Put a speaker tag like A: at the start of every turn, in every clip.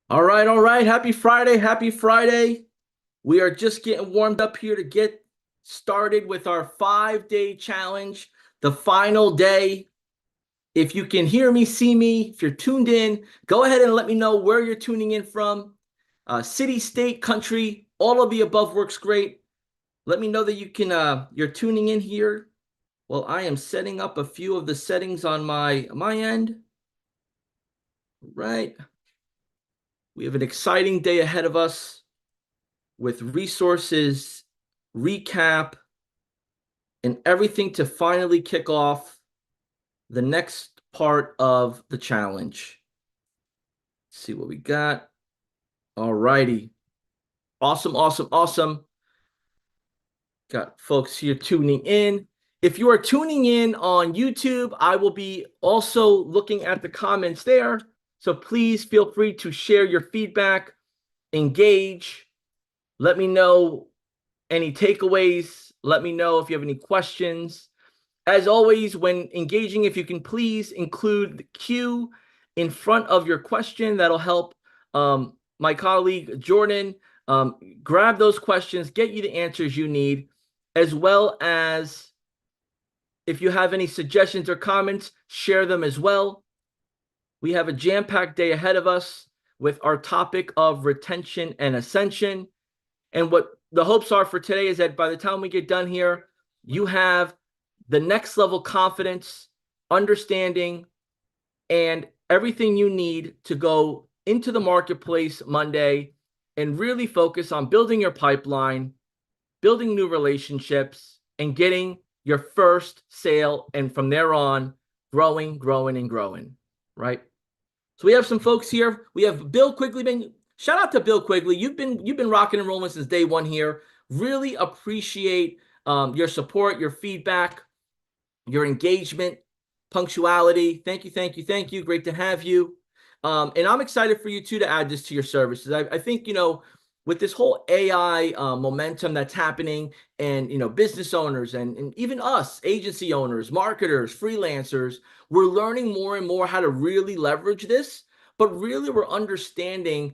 A: All right, all right. Happy Friday. Happy Friday. We are just getting warmed up here to get started with our 5-day challenge, the final day. If you can hear me, see me, if you're tuned in, go ahead and let me know where you're tuning in from. City, state, country, all of the above works great. Let me know that you're tuning in here. Well, I am setting up a few of the settings on my end. Right. We have an exciting day ahead of us with resources, recap, and everything to finally kick off the next part of the challenge. Let's see what we got. All righty. Awesome, awesome, awesome. Got folks here tuning in. If you are tuning in on YouTube, I will be also looking at the comments there. So please feel free to share your feedback, engage. Let me know any takeaways. Let me know if you have any questions. As always, when engaging, if you can please include the Q in front of your question, that'll help my colleague Jordan grab those questions, get you the answers you need, as well as if you have any suggestions or comments, share them as well. We have a jam-packed day ahead of us with our topic of retention and ascension. And what the hopes are for today is that by the time we get done here, you have the next level confidence, understanding, and everything you need to go into the marketplace Monday and really focus on building your pipeline, building new relationships, and getting your first sale. And from there on, growing, growing, and growing, right? So we have some folks here. We have Bill Quigley. Shout out to Bill Quigley. You've been rocking and rolling since day one here. Really appreciate your support, your feedback, your engagement, punctuality. Thank you, thank you, thank you. Great to have you. And I'm excited for you too to add this to your services. I think, with this whole AI momentum that's happening, and business owners and even us, agency owners, marketers, freelancers, we're learning more and more how to really leverage this, but really we're understanding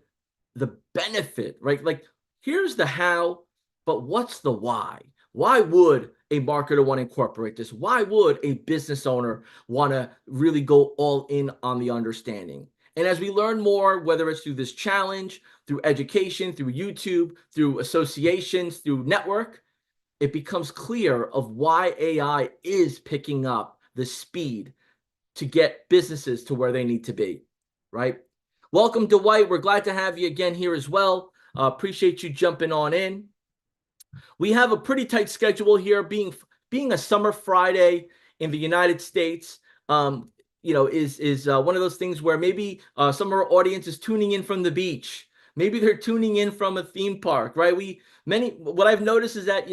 A: the benefit, right? Like, here's the how, but what's the why? Why would a marketer want to incorporate this? Why would a business owner want to really go all in on the understanding? And as we learn more, whether it's through this challenge, through education, through YouTube, through associations, through network, it becomes clear of why AI is picking up the speed to get businesses to where they need to be, right? Welcome, Dwight. We're glad to have you again here as well. Appreciate you jumping on in. We have a pretty tight schedule here, being a summer Friday in the United States. Is one of those things where maybe some of our audience is tuning in from the beach. Maybe they're tuning in from a theme park, right? What I've noticed is that,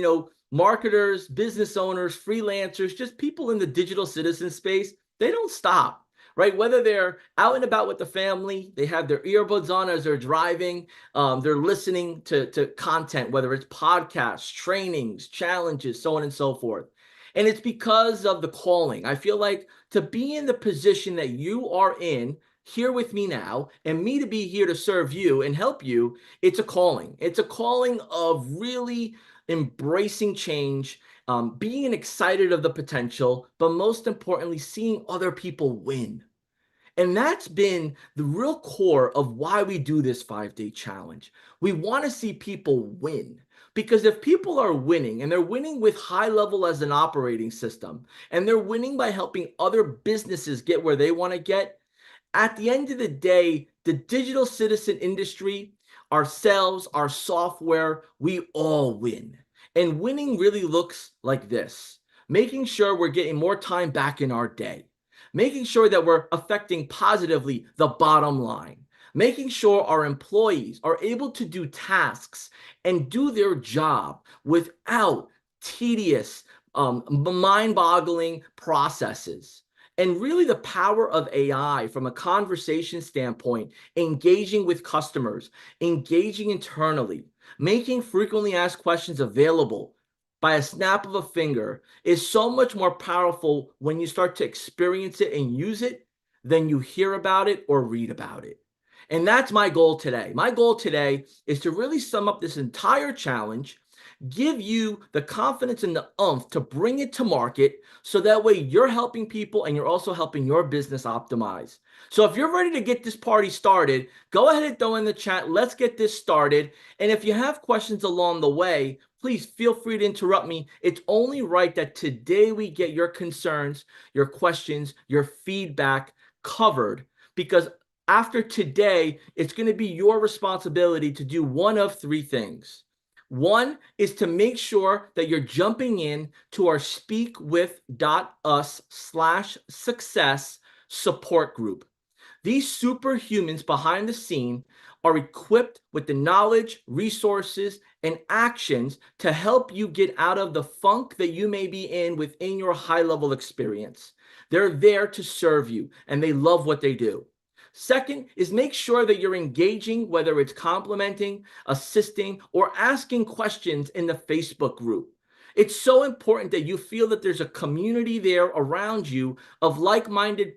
A: marketers, business owners, freelancers, just people in the digital citizen space, they don't stop, right? Whether they're out and about with the family, they have their earbuds on as they're driving, they're listening to content, whether it's podcasts, trainings, challenges, so on and so forth. And it's because of the calling. I feel like to be in the position that you are in here with me now, and me to be here to serve you and help you, it's a calling. It's a calling of really embracing change, being excited of the potential, but most importantly, seeing other people win. And that's been the real core of why we do this 5-day challenge. We want to see people win. Because if people are winning, and they're winning with high level as an operating system, and they're winning by helping other businesses get where they want to get, at the end of the day, the digital citizen industry, ourselves, our software, we all win. And winning really looks like this: making sure we're getting more time back in our day, making sure that we're affecting positively the bottom line, making sure our employees are able to do tasks and do their job without tedious, mind-boggling processes. And really the power of AI from a conversation standpoint, engaging with customers, engaging internally, making frequently asked questions available by a snap of a finger is so much more powerful when you start to experience it and use it than you hear about it or read about it. And that's my goal today. My goal today is to really sum up this entire challenge, give you the confidence and the oomph to bring it to market so that way you're helping people and you're also helping your business optimize. So if you're ready to get this party started, go ahead and throw in the chat. Let's get this started. And if you have questions along the way, please feel free to interrupt me. It's only right that today we get your concerns, your questions, your feedback covered, because after today, it's going to be your responsibility to do one of three things. One is to make sure that you're jumping in to our speakwith.us/success support group. These superhumans behind the scene are equipped with the knowledge, resources, and actions to help you get out of the funk that you may be in within your high-level experience. They're there to serve you, and they love what they do. Second is make sure that you're engaging, whether it's complimenting, assisting, or asking questions in the Facebook group. It's so important that you feel that there's a community there around you of like-minded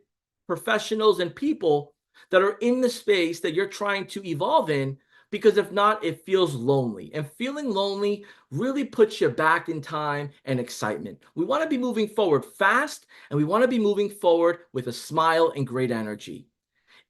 A: professionals and people that are in the space that you're trying to evolve in, because if not, it feels lonely. And feeling lonely really puts you back in time and excitement. We want to be moving forward fast, and we want to be moving forward with a smile and great energy.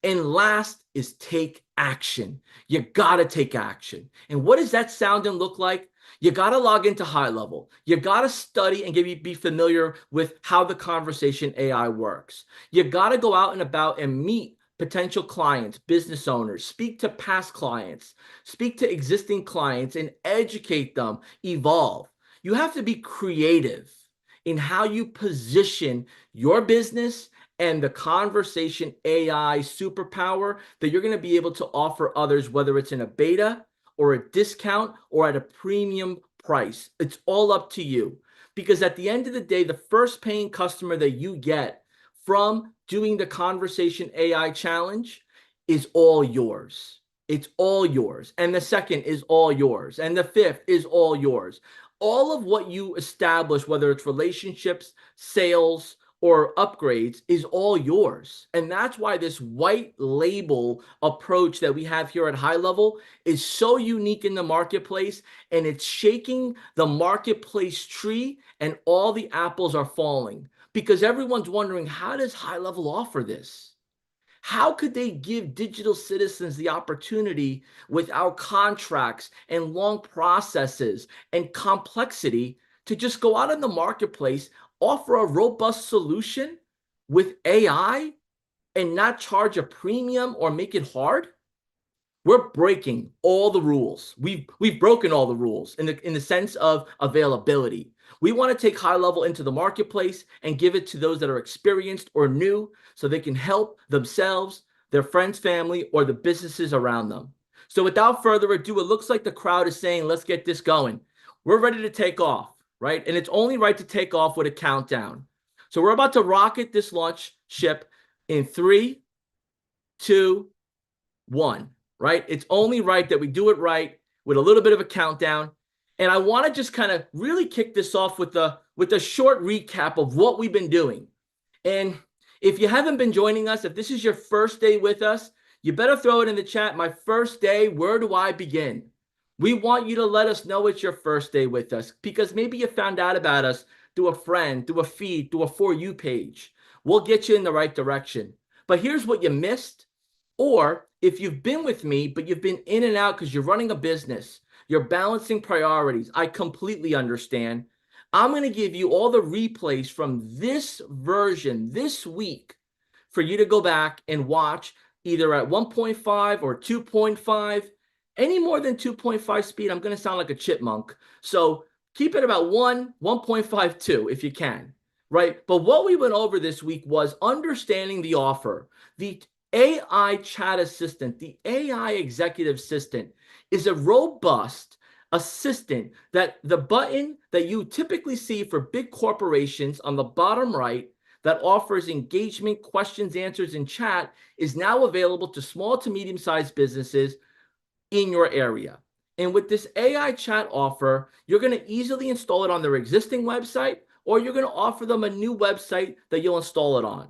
A: And last is take action. You got to take action. And what does that sound and look like? You got to log into High Level. You got to study and be familiar with how the conversation AI works. You got to go out and about and meet potential clients, business owners, speak to past clients, speak to existing clients and educate them, evolve. You have to be creative in how you position your business and the conversation AI superpower that you're going to be able to offer others, whether it's in a beta or a discount or at a premium price. It's all up to you. Because at the end of the day, the first paying customer that you get from doing the conversation AI challenge is all yours. It's all yours. And the second is all yours. And the fifth is all yours. All of what you establish, whether it's relationships, sales, or upgrades, is all yours. And that's why this white label approach that we have here at High Level is so unique in the marketplace, and it's shaking the marketplace tree and all the apples are falling, because everyone's wondering, how does High Level offer this? How could they give digital citizens the opportunity without contracts and long processes and complexity to just go out in the marketplace, offer a robust solution with AI, and not charge a premium or make it hard? We're breaking all the rules. We've broken all the rules in the sense of availability. We want to take High Level into the marketplace and give it to those that are experienced or new so they can help themselves, their friends, family, or the businesses around them. So without further ado, it looks like the crowd is saying, let's get this going. We're ready to take off, right? And it's only right to take off with a countdown. So we're about to rocket this launch ship in 3, 2, 1. Right? It's only right that we do it right with a little bit of a countdown. And I want to just kind of really kick this off with a short recap of what we've been doing. And if you haven't been joining us, if this is your first day with us, you better throw it in the chat. My first day, where do I begin? We want you to let us know it's your first day with us, because maybe you found out about us through a friend, through a feed, through a For You page. We'll get you in the right direction. But here's what you missed. Or if you've been with me, but you've been in and out because you're running a business, you're balancing priorities, I completely understand. I'm going to give you all the replays from this version this week for you to go back and watch either at 1.5 or 2.5. Any more than 2.5 speed, I'm going to sound like a chipmunk. So keep it about 1.52 if you can, right? But what we went over this week was understanding the offer. The AI chat assistant, the AI executive assistant, is a robust assistant that the button that you typically see for big corporations on the bottom right that offers engagement, questions, answers, and chat is now available to small to medium-sized businesses in your area. And with this AI chat offer, you're going to easily install it on their existing website, or you're going to offer them a new website that you'll install it on.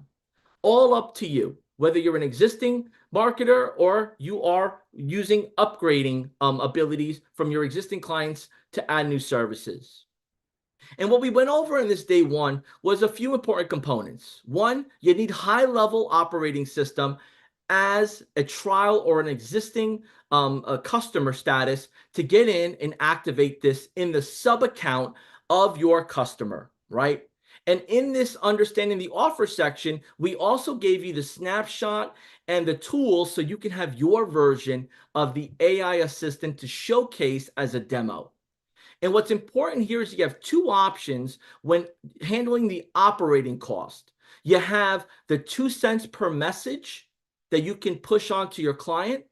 A: All up to you. whether you're an existing marketer or you are using upgrading abilities from your existing clients to add new services. And what we went over in this day one was a few important components. One, you need high-level operating system as a trial or an existing a customer status to get in and activate this in the sub account of your customer, right? And in this understanding the offer section, we also gave you the snapshot and the tools so you can have your version of the AI assistant to showcase as a demo. And what's important here is you have two options when handling the operating cost. You have the 2 cents per message that you can push onto your client,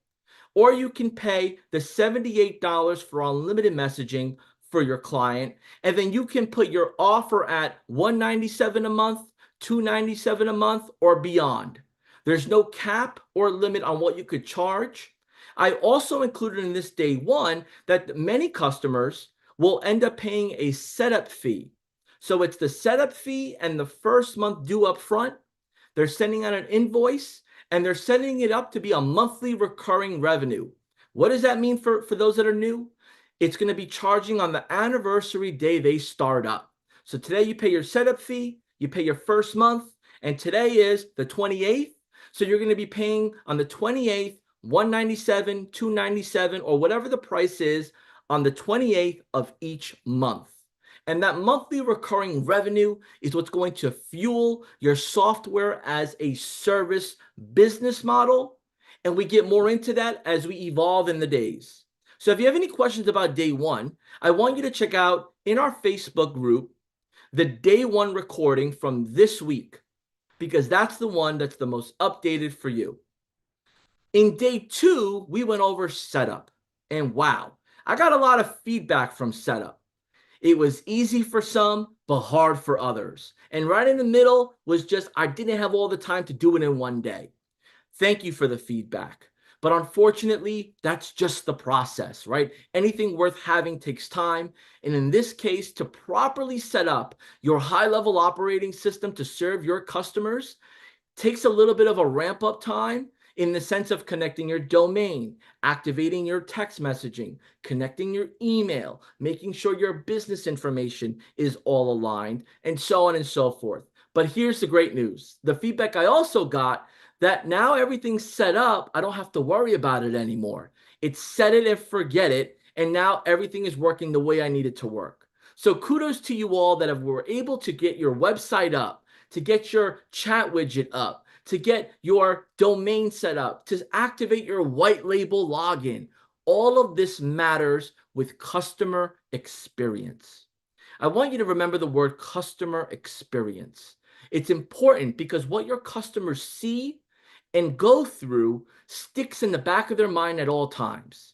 A: or you can pay the $78 for unlimited messaging for your client. And then you can put your offer at $197 a month, $297 a month, or beyond. There's no cap or limit on what you could charge. I also included in this day one that many customers will end up paying a setup fee. So it's the setup fee and the first month due up front. They're sending out an invoice and they're setting it up to be a monthly recurring revenue. What does that mean for those that are new? It's going to be charging on the anniversary day they start up. So today you pay your setup fee, you pay your first month, and today is the 28th. So you're going to be paying on the 28th, $197, $297, or whatever the price is on the 28th of each month. And that monthly recurring revenue is what's going to fuel your software as a service business model. And we get more into that as we evolve in the days. So if you have any questions about day one, I want you to check out in our Facebook group, the day one recording from this week, because that's the one that's the most updated for you. In day two, we went over setup. And wow, I got a lot of feedback from setup. It was easy for some, but hard for others. And right in the middle was just, I didn't have all the time to do it in one day. Thank you for the feedback. But unfortunately, that's just the process, right? Anything worth having takes time. And in this case, to properly set up your high-level operating system to serve your customers takes a little bit of a ramp-up time in the sense of connecting your domain, activating your text messaging, connecting your email, making sure your business information is all aligned, and so on and so forth. But here's the great news. The feedback I also got that now everything's set up, I don't have to worry about it anymore. It's set it and forget it, and now everything is working the way I need it to work. So kudos to you all that were able to get your website up, to get your chat widget up, to get your domain set up, to activate your white label login. All of this matters with customer experience. I want you to remember the word customer experience. It's important because what your customers see and go through sticks in the back of their mind at all times.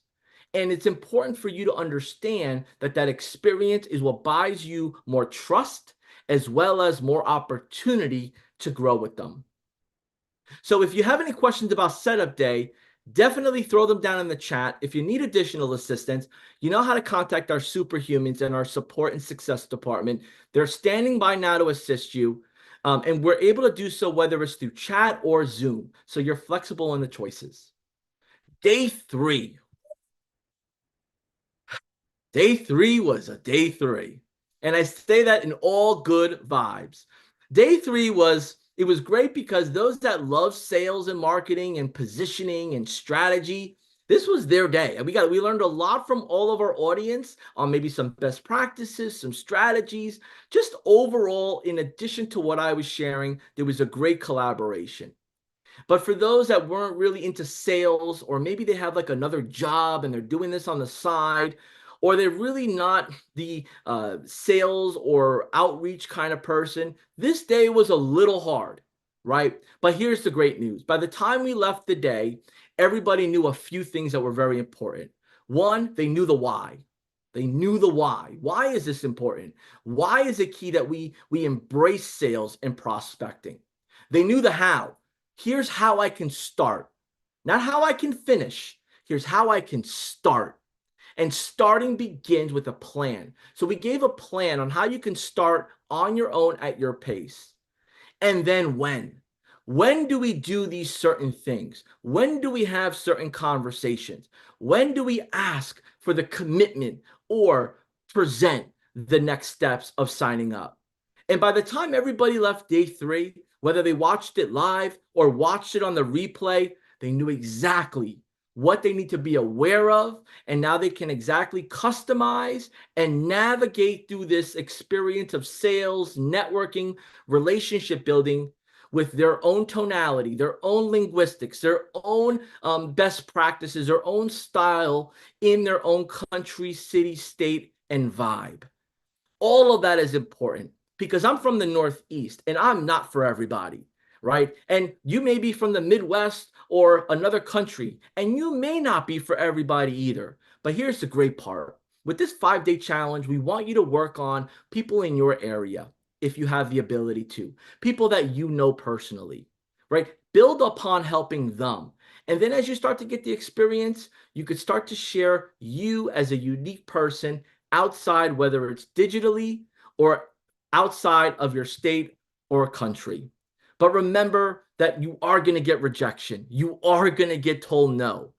A: And it's important for you to understand that that experience is what buys you more trust as well as more opportunity to grow with them. So if you have any questions about setup day, definitely throw them down in the chat. If you need additional assistance, you know how to contact our superhumans and our support and success department. They're standing by now to assist you. And we're able to do so whether it's through chat or Zoom. So you're flexible in the choices. Day three. Day three was a day three. And I say that in all good vibes. Day three was great because those that love sales and marketing and positioning and strategy, this was their day. And we learned a lot from all of our audience on maybe some best practices, some strategies, just overall, in addition to what I was sharing, there was a great collaboration. But for those that weren't really into sales, or maybe they have like another job and they're doing this on the side, or they're really not the sales or outreach kind of person, this day was a little hard, right? But here's the great news. By the time we left the day, everybody knew a few things that were very important. One, they knew the why. They knew the why. Why is this important? Why is it key that we embrace sales and prospecting? They knew the how. Here's how I can start. Not how I can finish. Here's how I can start. And starting begins with a plan. So we gave a plan on how you can start on your own at your pace. And then when. When do we do these certain things? When do we have certain conversations? When do we ask for the commitment or present the next steps of signing up? And by the time everybody left day 3, whether they watched it live or watched it on the replay, they knew exactly what they need to be aware of. And now they can exactly customize and navigate through this experience of sales, networking, relationship building with their own tonality, their own linguistics, their own best practices, their own style in their own country, city, state, and vibe. All of that is important because I'm from the Northeast and I'm not for everybody, right? And you may be from the Midwest or another country, and you may not be for everybody either. But here's the great part. With this 5-day challenge, we want you to work on people in your area if you have the ability to, people that you know personally, right? Build upon helping them. And then as you start to get the experience, you could start to share you as a unique person outside, whether it's digitally or outside of your state or country. But remember that you are going to get rejection. You are going to get told no.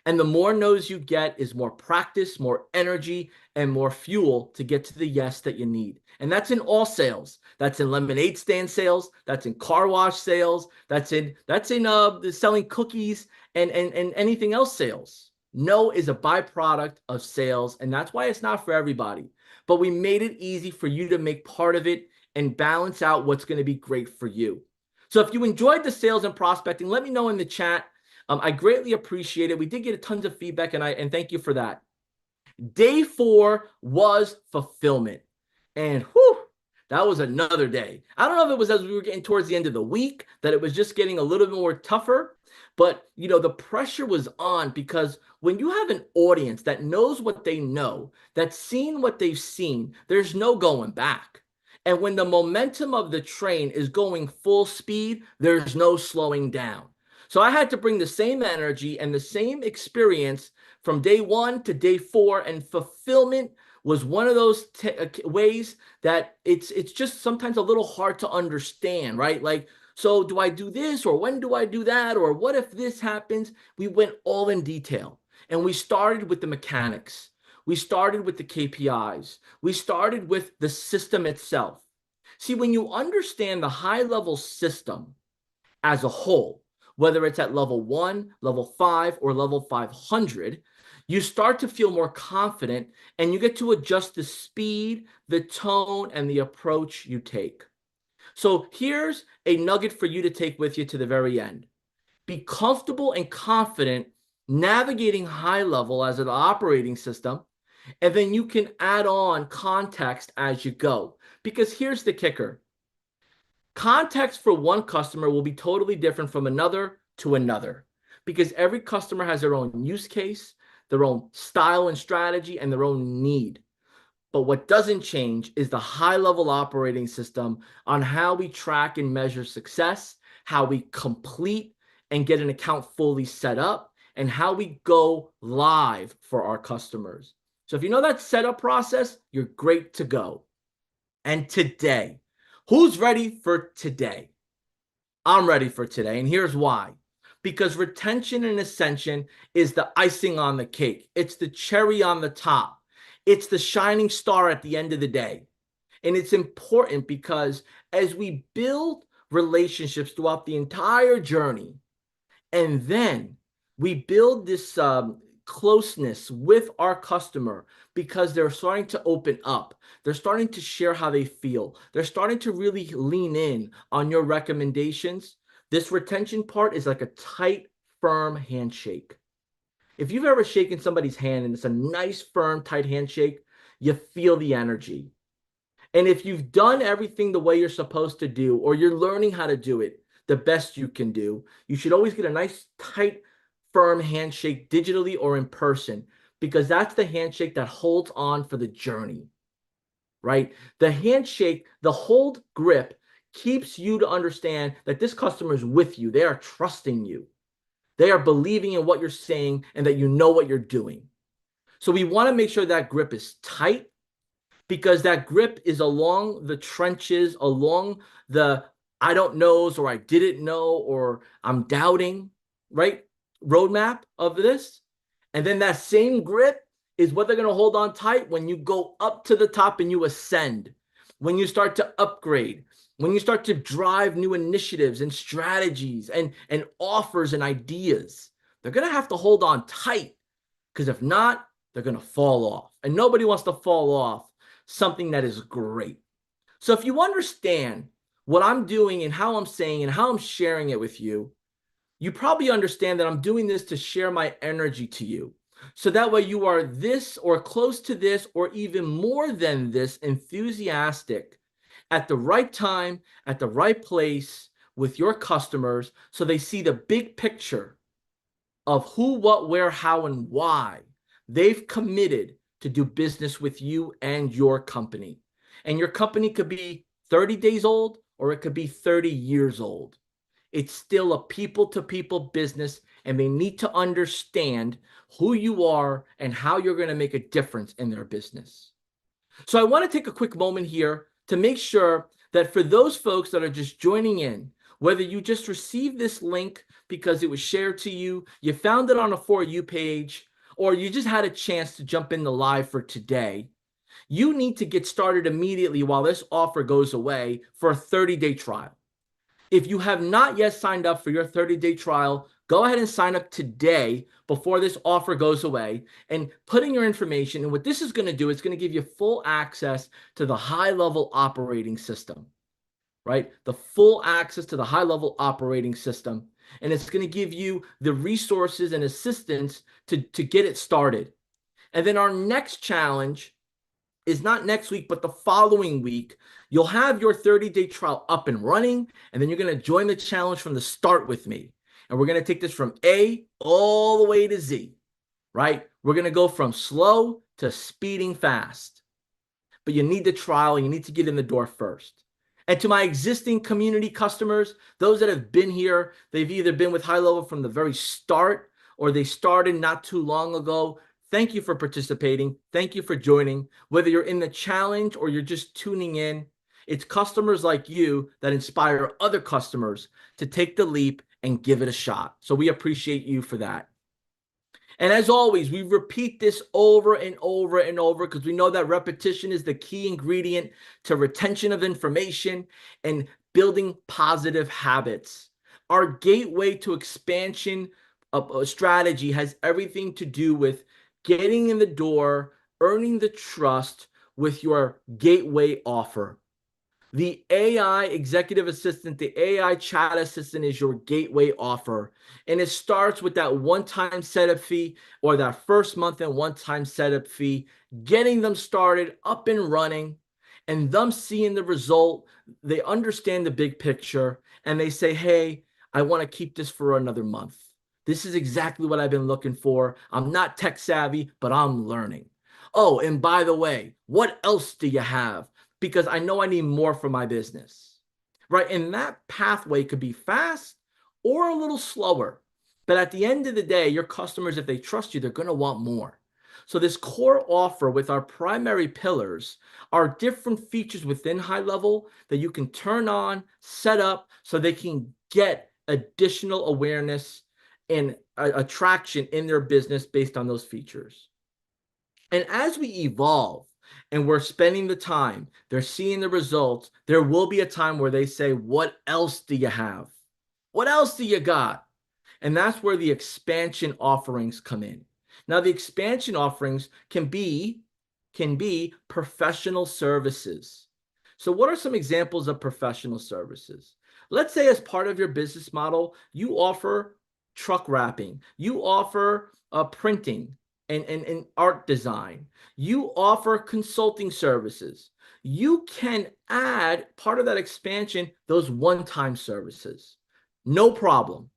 A: And the more no's you get is more practice, more energy, and more fuel to get to the yes that you need. And that's in all sales. That's in lemonade stand sales. That's in car wash sales. That's in selling cookies and anything else sales. No is a byproduct of sales, and that's why it's not for everybody. But we made it easy for you to make part of it and balance out what's going to be great for you. So if you enjoyed the sales and prospecting, let me know in the chat. I greatly appreciate it. We did get tons of feedback, and thank you for that. Day 4 was fulfillment. And whew, that was another day. I don't know if it was as we were getting towards the end of the week that it was just getting a little bit more tougher. But, the pressure was on because when you have an audience that knows what they know, that's seen what they've seen, there's no going back. And when the momentum of the train is going full speed, there's no slowing down. So I had to bring the same energy and the same experience from day 1 to day 4, and fulfillment was one of those ways that it's just sometimes a little hard to understand, right? Like, so do I do this, or when do I do that, or what if this happens? We went all in detail, and we started with the mechanics. We started with the KPIs. We started with the system itself. See, when you understand the high-level system as a whole, whether it's at level 1, level 5, or level 500, you start to feel more confident, and you get to adjust the speed, the tone, and the approach you take. So here's a nugget for you to take with you to the very end. Be comfortable and confident navigating high level as an operating system, and then you can add on context as you go. Because here's the kicker. Context for one customer will be totally different from another to another, because every customer has their own use case, their own style and strategy, and their own need. But what doesn't change is the high-level operating system on how we track and measure success, how we complete and get an account fully set up, and how we go live for our customers. So if you know that setup process, you're great to go. And today, who's ready for today? I'm ready for today, and here's why. Because retention and ascension is the icing on the cake. It's the cherry on the top. It's the shining star at the end of the day. And it's important because as we build relationships throughout the entire journey, and then we build this closeness with our customer because they're starting to open up. They're starting to share how they feel. They're starting to really lean in on your recommendations. This retention part is like a tight, firm handshake. If you've ever shaken somebody's hand and it's a nice, firm, tight handshake, you feel the energy. And if you've done everything the way you're supposed to do, or you're learning how to do it the best you can do, you should always get a nice, tight, firm handshake digitally or in person, because that's the handshake that holds on for the journey, right? The handshake, the hold grip keeps you to understand that this customer is with you. They are trusting you. They are believing in what you're saying and that you know what you're doing. So we want to make sure that grip is tight, because that grip is along the trenches, along the I don't knows or I didn't know or I'm doubting, right? Roadmap of this. And then that same grip is what they're going to hold on tight when you go up to the top and you ascend, when you start to upgrade, when you start to drive new initiatives and strategies and offers and ideas. They're going to have to hold on tight because if not, they're going to fall off. And nobody wants to fall off something that is great. So if you understand what I'm doing and how I'm saying and how I'm sharing it with you, you probably understand that I'm doing this to share my energy to you. So that way you are this or close to this or even more than this enthusiastic at the right time, at the right place with your customers so they see the big picture of who, what, where, how, and why they've committed to do business with you and your company. And your company could be 30 days old or it could be 30 years old. It's still a people-to-people business, and they need to understand who you are and how you're going to make a difference in their business. So I want to take a quick moment here to make sure that for those folks that are just joining in, whether you just received this link because it was shared to you, you found it on a For You page, or you just had a chance to jump in the live for today, you need to get started immediately while this offer goes away for a 30-day trial. If you have not yet signed up for your 30-day trial, go ahead and sign up today before this offer goes away and put in your information. And what this is going to do, it's going to give you full access to the high-level operating system, right? The full access to the high-level operating system. And it's going to give you the resources and assistance to get it started. And then our next challenge is not next week, but the following week. You'll have your 30-day trial up and running, and then you're going to join the challenge from the start with me. And we're going to take this from A all the way to Z, right? We're going to go from slow to speeding fast. But you need the trial, and you need to get in the door first. And to my existing community customers, those that have been here, they've either been with High Level from the very start or they started not too long ago. Thank you for participating. Thank you for joining. Whether you're in the challenge or you're just tuning in, it's customers like you that inspire other customers to take the leap and give it a shot. So we appreciate you for that. And as always, we repeat this over and over and over because we know that repetition is the key ingredient to retention of information and building positive habits. Our gateway to expansion strategy has everything to do with getting in the door, earning the trust with your gateway offer. The AI executive assistant, the AI chat assistant is your gateway offer. And it starts with that one-time setup fee or that first month and one-time setup fee, getting them started up and running and them seeing the result. They understand the big picture and they say, hey, I want to keep this for another month. This is exactly what I've been looking for. I'm not tech savvy, but I'm learning. Oh, and by the way, what else do you have? Because I know I need more for my business, right? And that pathway could be fast or a little slower. But at the end of the day, your customers, if they trust you, they're going to want more. So this core offer with our primary pillars are different features within High Level that you can turn on, set up so they can get additional awareness and attraction in their business based on those features. And as we evolve, and we're spending the time, they're seeing the results, there will be a time where they say, what else do you have? What else do you got? And that's where the expansion offerings come in. Now, the expansion offerings can be professional services. So what are some examples of professional services? Let's say as part of your business model, you offer truck wrapping, you offer printing, and art design. You offer consulting services. You can add part of that expansion, those one-time services. No problem.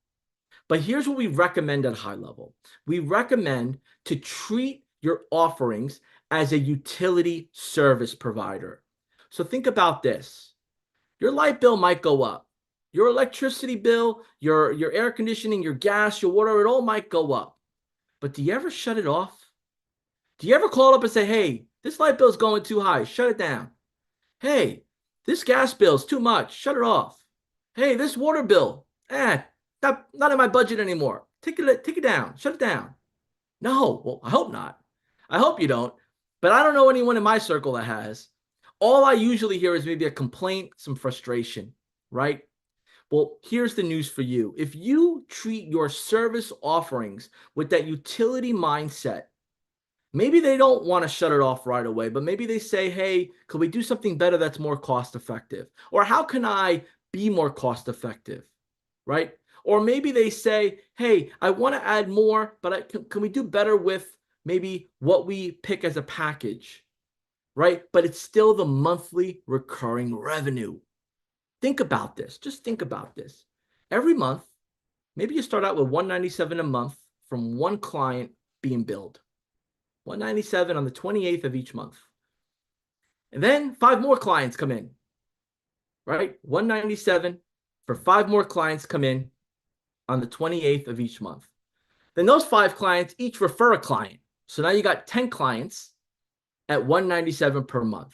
A: But here's what we recommend at High Level. We recommend to treat your offerings as a utility service provider. So think about this. Your light bill might go up. Your electricity bill, your air conditioning, your gas, your water, it all might go up. But do you ever shut it off? Do you ever call up and say, hey, this light bill is going too high, shut it down? Hey, this gas bill is too much, shut it off. Hey, this water bill, not in my budget anymore. Take it down, shut it down. No, well, I hope not. I hope you don't. But I don't know anyone in my circle that has. All I usually hear is maybe a complaint, some frustration, right? Well, here's the news for you. If you treat your service offerings with that utility mindset, maybe they don't want to shut it off right away, but maybe they say, hey, could we do something better that's more cost effective? Or how can I be more cost effective? Right? Or maybe they say, hey, I want to add more, but can we do better with maybe what we pick as a package? Right? But it's still the monthly recurring revenue. Think about this. Just think about this. Every month, maybe you start out with $197 a month from one client being billed. $197 on the 28th of each month. And then 5 more clients come in, right? $197 for 5 more clients come in on the 28th of each month. Then those 5 clients each refer a client. So now you got 10 clients at $197 per month.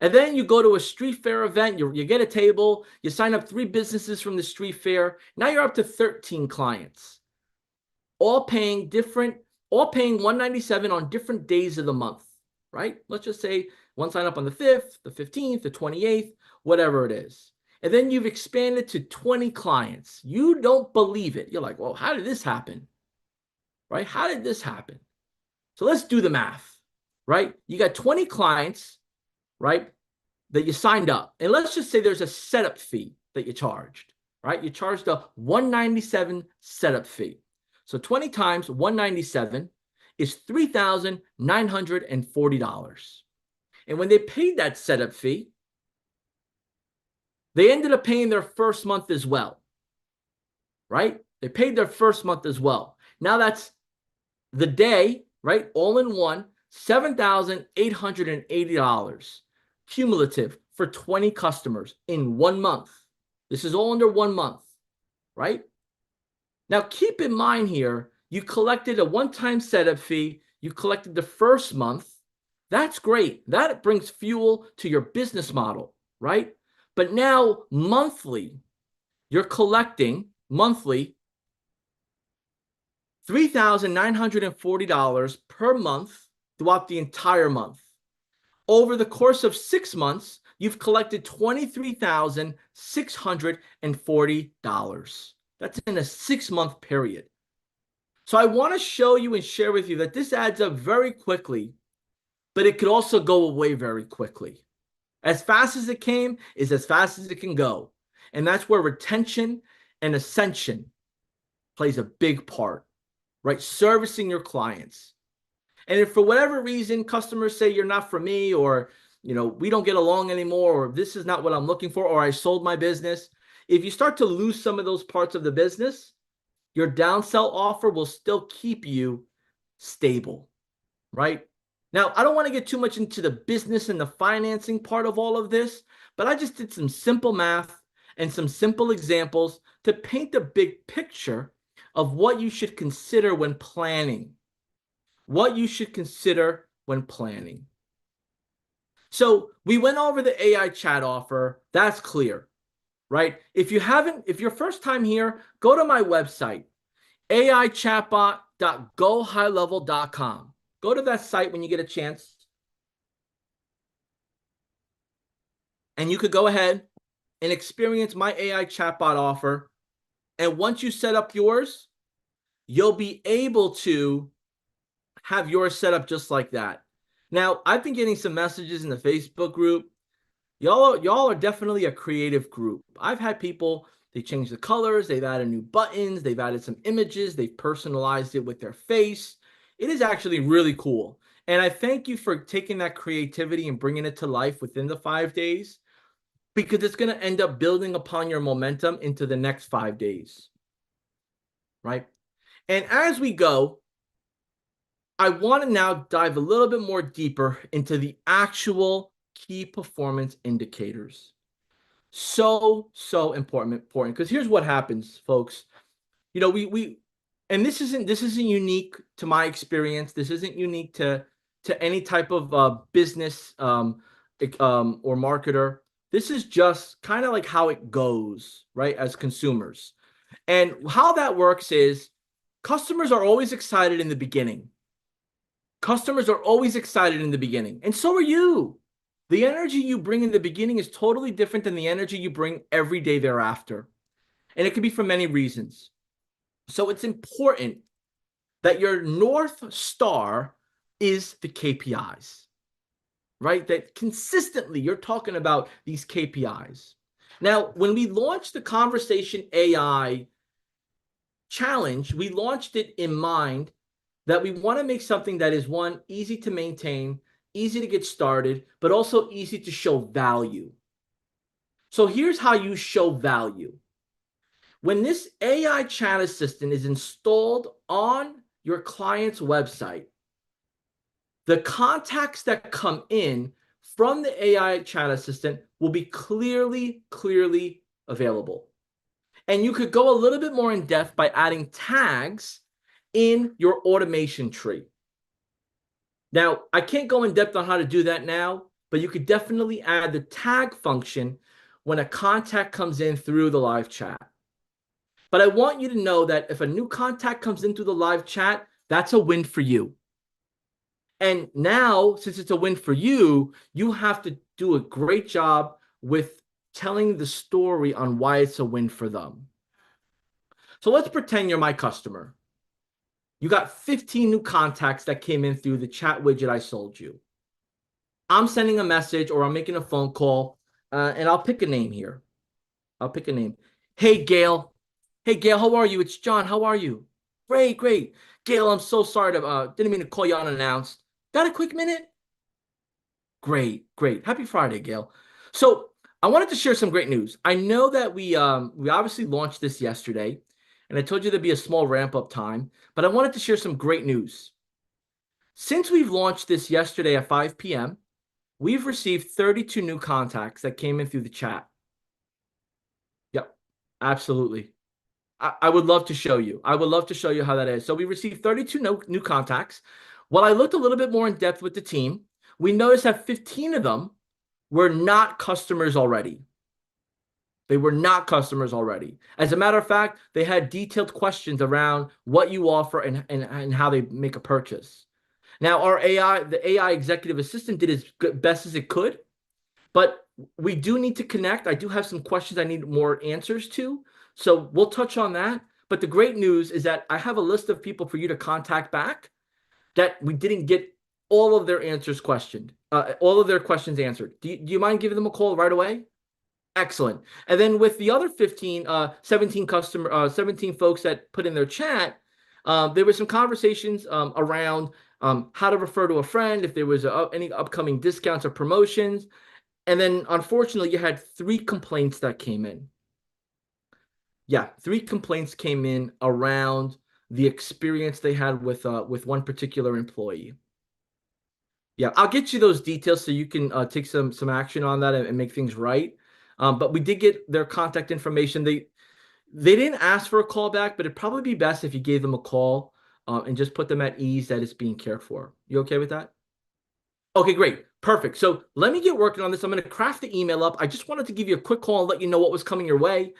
A: And then you go to a street fair event, you get a table, you sign up 3 businesses from the street fair. Now you're up to 13 clients, all paying $197 on different days of the month, right? Let's just say one sign up on the 5th, the 15th, the 28th, whatever it is. And then you've expanded to 20 clients. You don't believe it. You're like, well, how did this happen? Right? How did this happen? So let's do the math, right? You got 20 clients, right, that you signed up. And let's just say there's a setup fee that you charged, right? You charged a $197 setup fee. So 20 times 197 is $3,940. And when they paid that setup fee, they ended up paying their first month as well, right? They paid their first month as well. Now that's the day, right? All in one, $7,880 cumulative for 20 customers in 1 month. This is all under 1 month, right? Now, keep in mind here, you collected a one-time setup fee. You collected the first month. That's great. That brings fuel to your business model, right? But now, monthly, you're collecting monthly $3,940 per month throughout the entire month. Over the course of 6 months, you've collected $23,640. That's in a 6-month period. So I want to show you and share with you that this adds up very quickly, but it could also go away very quickly. As fast as it came is as fast as it can go. And that's where retention and ascension plays a big part, right? Servicing your clients. And if for whatever reason customers say you're not for me, or we don't get along anymore, or this is not what I'm looking for, or I sold my business, if you start to lose some of those parts of the business, your downsell offer will still keep you stable, right? Now, I don't want to get too much into the business and the financing part of all of this, but I just did some simple math and some simple examples to paint a big picture of what you should consider when planning. What you should consider when planning. So we went over the AI chat offer. That's clear, right? If you're first time here, go to my website, aichatbot.gohighlevel.com. Go to that site when you get a chance. And you could go ahead and experience my AI chatbot offer. And once you set up yours, you'll be able to have yours set up just like that. Now, I've been getting some messages in the Facebook group. Y'all are definitely a creative group. I've had people, they changed the colors, they've added new buttons, they've added some images, they've personalized it with their face. It is actually really cool. And I thank you for taking that creativity and bringing it to life within the 5 days, because it's going to end up building upon your momentum into the next 5 days, right? And as we go, I want to now dive a little bit more deeper into the actual key performance indicators. So important, because here's what happens, folks. And this isn't unique to my experience. This isn't unique to any type of business or marketer. This is just kind of like how it goes, right, as consumers. And how that works is customers are always excited in the beginning. Customers are always excited in the beginning, and so are you. The energy you bring in the beginning is totally different than the energy you bring every day thereafter. And it could be for many reasons. So it's important that your North Star is the KPIs, right? That consistently you're talking about these KPIs. Now, when we launched the Conversation AI Challenge, we launched it in mind that we want to make something that is, one, easy to maintain, easy to get started, but also easy to show value. So here's how you show value. When this AI chat assistant is installed on your client's website, the contacts that come in from the AI chat assistant will be clearly available. And you could go a little bit more in depth by adding tags in your automation tree. Now, I can't go in depth on how to do that now, but you could definitely add the tag function when a contact comes in through the live chat. But I want you to know that if a new contact comes in through the live chat, that's a win for you. And now, since it's a win for you, you have to do a great job with telling the story on why it's a win for them. So let's pretend you're my customer. You got 15 new contacts that came in through the chat widget I sold you. I'm sending a message or I'm making a phone call, and I'll pick a name here. I'll pick a name. Hey, Gail. Hey, Gail, how are you? It's John. How are you? Great, great. Gail, I'm so sorry to didn't mean to call you unannounced. Got a quick minute? Great, great. Happy Friday, Gail. So I wanted to share some great news. I know that we obviously launched this yesterday, and I told you there'd be a small ramp up time, but I wanted to share some great news. Since we've launched this yesterday at 5 p.m., we've received 32 new contacts that came in through the chat. Yep, absolutely. I would love to show you. I would love to show you how that is. So we received 32 new contacts. While I looked a little bit more in depth with the team, we noticed that 15 of them were not customers already. They were not customers already. As a matter of fact, they had detailed questions around what you offer and how they make a purchase. Now, the AI executive assistant did as best as it could, but we do need to connect. I do have some questions I need more answers to. So we'll touch on that. But the great news is that I have a list of people for you to contact back that we didn't get all of their all of their questions answered. Do you mind giving them a call right away? Excellent. And then with the other 17 folks that put in their chat, there were some conversations around how to refer to a friend, if there was any upcoming discounts or promotions. And then unfortunately, you had 3 complaints that came in. Yeah, 3 complaints came in around the experience they had with one particular employee. Yeah, I'll get you those details so you can take some action on that and make things right. But we did get their contact information. They didn't ask for a call back, but it'd probably be best if you gave them a call and just put them at ease that it's being cared for. You okay with that? Okay, great. Perfect. So let me get working on this. I'm going to craft the email up. I just wanted to give you a quick call and let you know what was coming your way.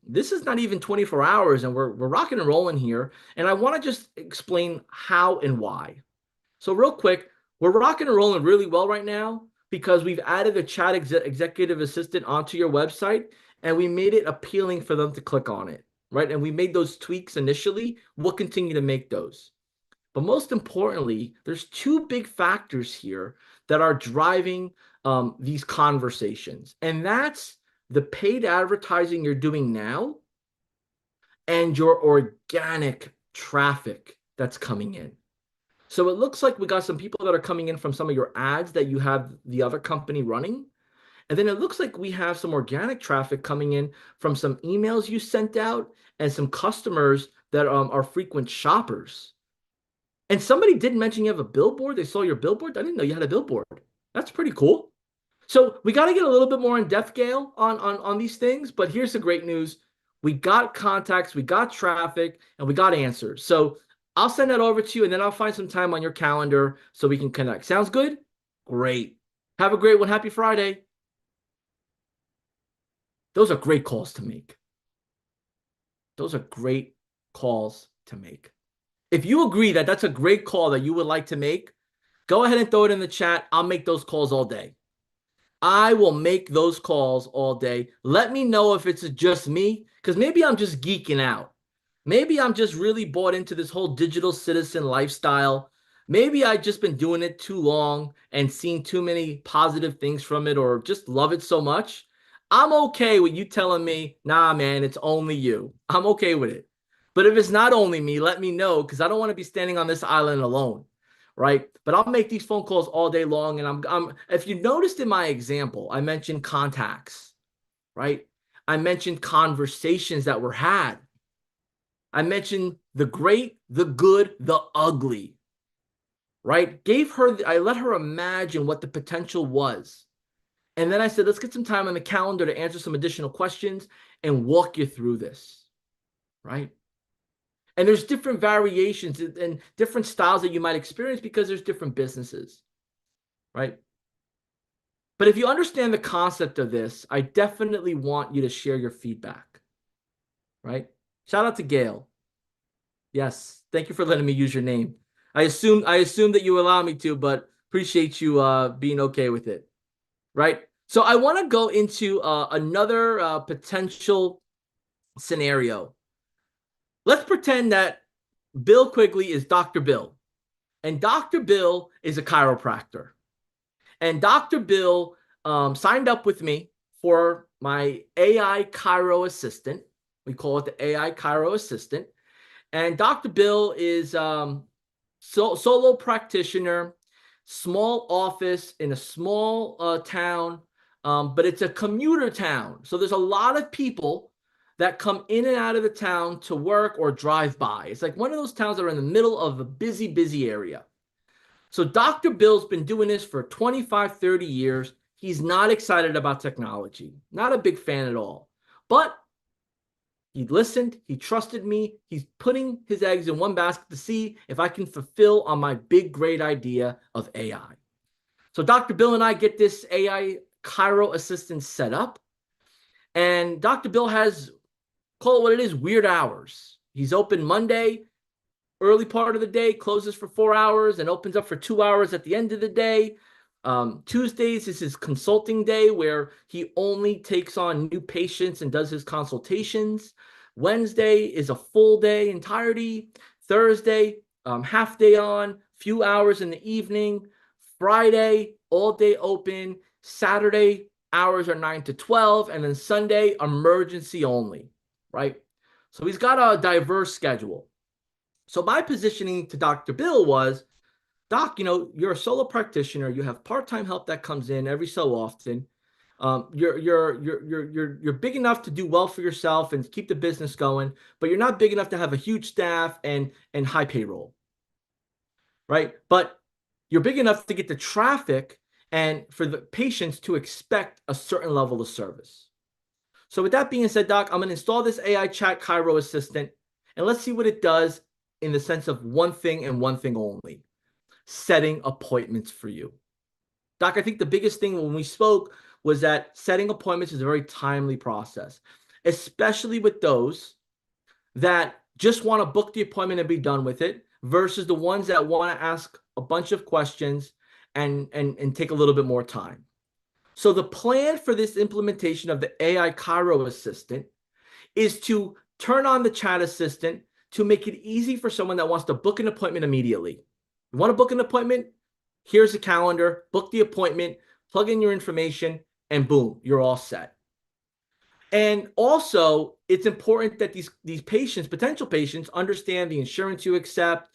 A: This is not even 24 hours and we're rocking and rolling here. And I want to just explain how and why. So real quick, we're rocking and rolling really well right now because we've added a chat executive assistant onto your website and we made it appealing for them to click on it, right? And we made those tweaks initially. We'll continue to make those. But most importantly, there's 2 big factors here that are driving these conversations. And that's the paid advertising you're doing now and your organic traffic that's coming in. So it looks like we got some people that are coming in from some of your ads that you have the other company running. And then it looks like we have some organic traffic coming in from some emails you sent out and some customers that are frequent shoppers. And somebody did mention you have a billboard. They saw your billboard. I didn't know you had a billboard. That's pretty cool. So we got to get a little bit more in depth, Gail, on these things. But here's the great news. We got contacts, we got traffic, and we got answers. So I'll send that over to you, and then I'll find some time on your calendar so we can connect. Sounds good? Great. Have a great one. Happy Friday. Those are great calls to make. Those are great calls to make. If you agree that that's a great call that you would like to make, go ahead and throw it in the chat. I'll make those calls all day. I will make those calls all day. Let me know if it's just me, because maybe I'm just geeking out. Maybe I'm just really bought into this whole digital citizen lifestyle. Maybe I've just been doing it too long and seen too many positive things from it, or just love it so much. I'm okay with you telling me, nah, man, it's only you. I'm okay with it. But if it's not only me, let me know, because I don't want to be standing on this island alone, right? But I'll make these phone calls all day long. And I'm if you noticed in my example, I mentioned contacts, right? I mentioned conversations that were had. I mentioned the great, the good, the ugly, right? I let her imagine what the potential was. And then I said, let's get some time on the calendar to answer some additional questions and walk you through this, right? And there's different variations and different styles that you might experience because there's different businesses, right? But if you understand the concept of this, I definitely want you to share your feedback, right? Shout out to Gail. Yes, thank you for letting me use your name. I assume that you allow me to, but appreciate you being okay with it, right? So I want to go into another potential scenario. Let's pretend that Bill Quigley is Dr. Bill, and Dr. Bill is a chiropractor. And Dr. Bill signed up with me for my AI Chiro Assistant. We call it the AI Chiro Assistant. And Dr. Bill is solo practitioner, small office in a small town, but it's a commuter town. So there's a lot of people that come in and out of the town to work or drive by. It's like one of those towns that are in the middle of a busy, busy area. So Dr. Bill's been doing this for 25, 30 years. He's not excited about technology, not a big fan at all. But he listened, he trusted me. He's putting his eggs in one basket to see if I can fulfill on my big, great idea of AI. So Dr. Bill and I get this AI Chiro Assistant set up. And Dr. Bill has, call it what it is, weird hours. He's open Monday, early part of the day, closes for 4 hours, and opens up for 2 hours at the end of the day. Tuesdays is his consulting day where he only takes on new patients and does his consultations. Wednesday is a full day entirety. Thursday, half day on, few hours in the evening. Friday, all day open. Saturday, hours are 9 to 12. And then Sunday, emergency only, right? So he's got a diverse schedule. So my positioning to Dr. Bill was, Doc, you're a solo practitioner. You have part-time help that comes in every so often. You're big enough to do well for yourself and keep the business going, but you're not big enough to have a huge staff and high payroll, right? But you're big enough to get the traffic and for the patients to expect a certain level of service. So with that being said, Doc, I'm going to install this AI Chat Chiro Assistant, and let's see what it does in the sense of one thing and one thing only: setting appointments for you. Doc, I think the biggest thing when we spoke was that setting appointments is a very timely process, especially with those that just want to book the appointment and be done with it versus the ones that want to ask a bunch of questions and take a little bit more time. So the plan for this implementation of the AI Chiro Assistant is to turn on the chat assistant to make it easy for someone that wants to book an appointment immediately. You want to book an appointment? Here's the calendar, book the appointment, plug in your information, and boom, you're all set. And also, it's important that these patients, potential patients, understand the insurance you accept,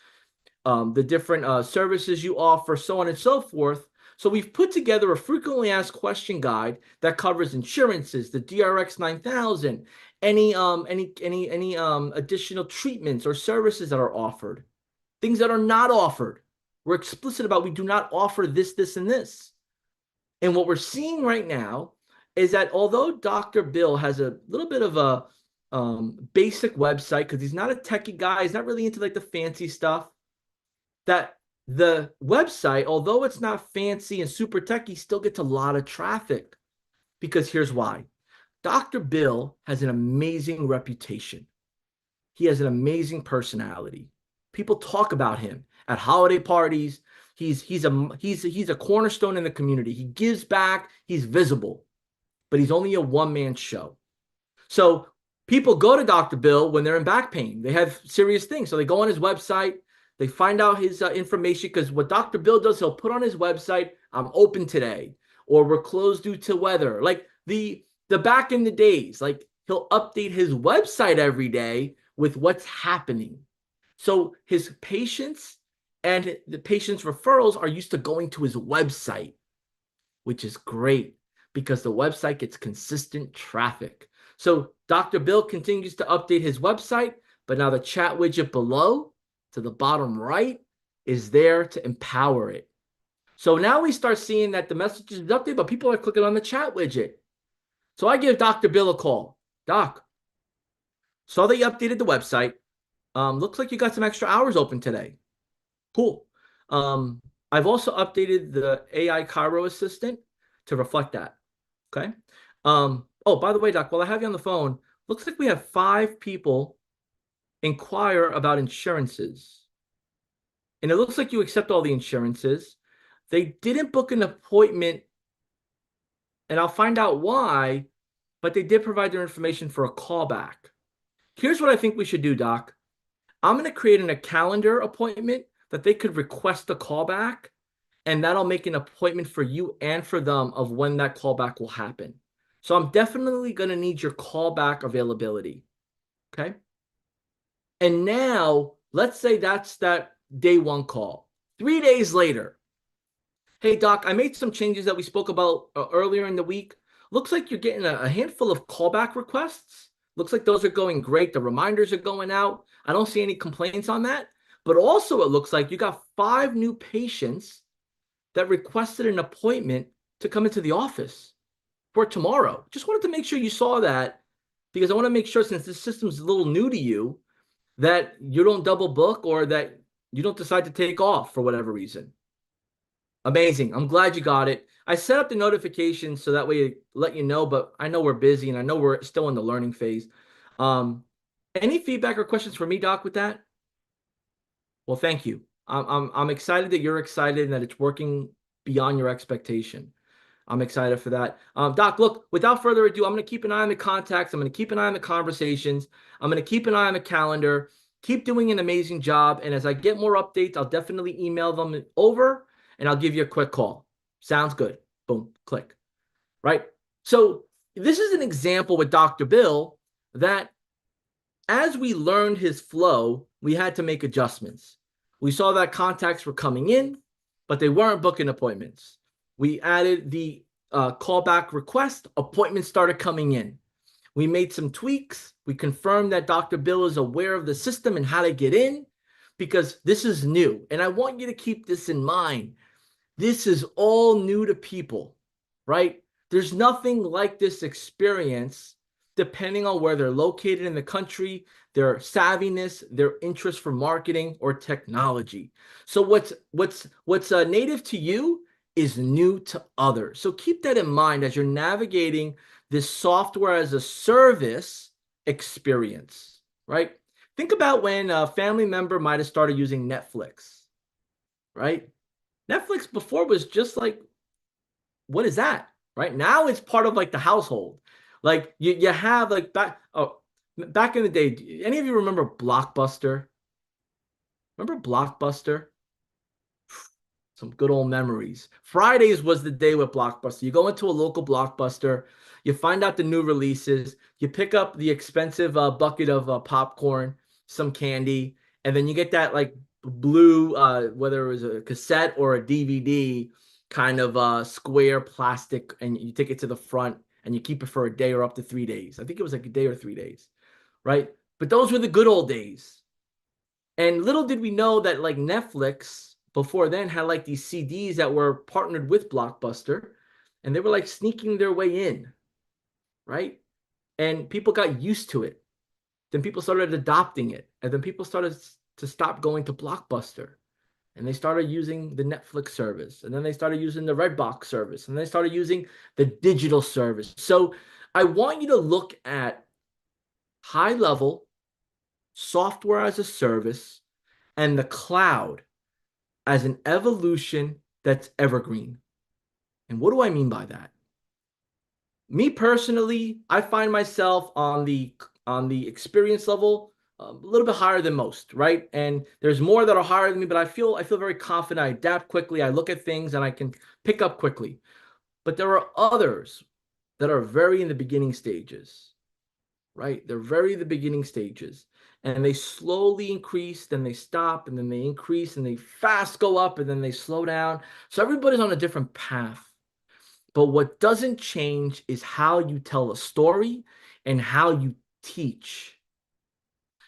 A: the different services you offer, so on and so forth. So we've put together a frequently asked question guide that covers insurances, the DRX 9000, any additional treatments or services that are offered, things that are not offered. We're explicit about we do not offer this, this, and this. And what we're seeing right now is that although Dr. Bill has a little bit of a basic website, because he's not a techie guy, he's not really into like the fancy stuff, that the website, although it's not fancy and super techy, still gets a lot of traffic. Because here's why. Dr. Bill has an amazing reputation. He has an amazing personality. People talk about him at holiday parties. He's a cornerstone in the community. He gives back. He's visible, but he's only a one-man show. So people go to Dr. Bill when they're in back pain. They have serious things. So they go on his website. They find out his information, because what Dr. Bill does, he'll put on his website, "I'm open today," or "we're closed due to weather." Like the back in the days, like he'll update his website every day with what's happening. So his patients and the patients' referrals are used to going to his website, which is great because the website gets consistent traffic. So Dr. Bill continues to update his website, but now the chat widget below to the bottom right is there to empower it. So now we start seeing that the message is updated, but people are clicking on the chat widget. So I give Dr. Bill a call. "Doc, saw that you updated the website. Looks like you got some extra hours open today." "Cool. I've also updated the AI Chiro assistant to reflect that." Okay. Oh, by the way, Doc, while I have you on the phone, looks like we have 5 people inquire about insurances. And it looks like you accept all the insurances. They didn't book an appointment, and I'll find out why, but they did provide their information for a callback. Here's what I think we should do, Doc. I'm going to create a calendar appointment that they could request a callback, and that'll make an appointment for you and for them of when that callback will happen. So I'm definitely going to need your callback availability. Okay. And now let's say that's that day 1 call. 3 days later, "Hey, Doc, I made some changes that we spoke about earlier in the week. Looks like you're getting a handful of callback requests. Looks like those are going great. The reminders are going out. I don't see any complaints on that. But also, it looks like you got 5 new patients that requested an appointment to come into the office for tomorrow. Just wanted to make sure you saw that, because I want to make sure, since this system's a little new to you, that you don't double book or that you don't decide to take off for whatever reason." Amazing. I'm glad you got it. I set up the notifications so that way it let you know, but I know we're busy and I know we're still in the learning phase. Um, any feedback or questions for me, Doc, with that? Well, thank you. I'm excited that you're excited and that it's working beyond your expectation. I'm excited for that. Doc, look, without further ado, I'm going to keep an eye on the contacts. I'm going to keep an eye on the conversations. I'm going to keep an eye on the calendar. Keep doing an amazing job. And as I get more updates, I'll definitely email them over and I'll give you a quick call. Sounds good. Boom, click. Right? So this is an example with Dr. Bill that as we learned his flow, we had to make adjustments. We saw that contacts were coming in, but they weren't booking appointments. We added the callback request. Appointments started coming in. We made some tweaks. We confirmed that Dr. Bill is aware of the system and how to get in, because this is new. And I want you to keep this in mind. This is all new to people, right? There's nothing like this experience depending on where they're located in the country, their savviness, their interest for marketing or technology. So what's native to you is new to others. So keep that in mind as you're navigating this software as a service experience, right? Think about when a family member might have started using Netflix, right? Netflix before was just like, what is that? Right now it's part of like the household. Like you have like back in the day, any of you remember Blockbuster? Remember Blockbuster? Some good old memories. Fridays was the day with Blockbuster. You go into a local Blockbuster, you find out the new releases, you pick up the expensive bucket of popcorn, some candy, and then you get that like blue, whether it was a cassette or a DVD, kind of square plastic, and you take it to the front and you keep it for a day or up to 3 days. I think it was like a day or 3 days, right? But those were the good old days. And little did we know that like Netflix before then had like these CDs that were partnered with Blockbuster, and they were like sneaking their way in, right? And people got used to it. Then people started adopting it, and then people started to stop going to Blockbuster, and they started using the Netflix service, and then they started using the Redbox service, and they started using the digital service. So I want you to look at high level software as a service and the cloud as an evolution that's evergreen. And what do I mean by that? Me personally, I find myself on the experience level a little bit higher than most, right? And there's more that are higher than me, but I feel very confident. I adapt quickly. I look at things and I can pick up quickly. But there are others that are very in the beginning stages, right? They're very in the beginning stages, and they slowly increase, then they stop, and then they increase, and they fast go up, and then they slow down. So everybody's on a different path. But what doesn't change is how you tell a story and how you teach.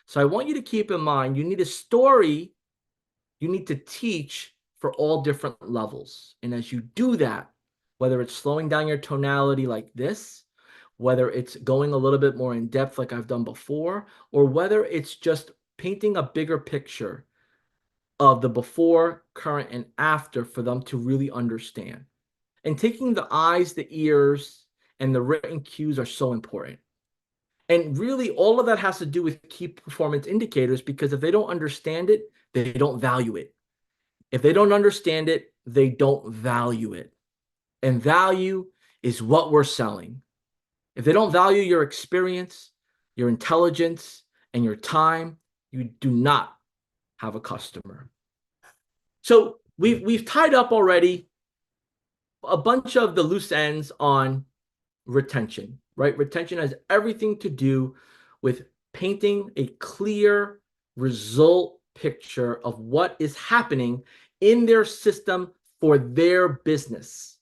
A: So I want you to keep in mind, you need a story, you need to teach for all different levels. And as you do that, whether it's slowing down your tonality like this, whether it's going a little bit more in depth like I've done before, or whether it's just painting a bigger picture of the before, current, and after for them to really understand. And taking the eyes, the ears, and the written cues are so important. And really, all of that has to do with key performance indicators, because if they don't understand it, they don't value it. If they don't understand it, they don't value it. And value is what we're selling. If they don't value your experience, your intelligence, and your time, you do not have a customer. So we've tied up already a bunch of the loose ends on retention, right? Retention has everything to do with painting a clear result picture of what is happening in their system for their business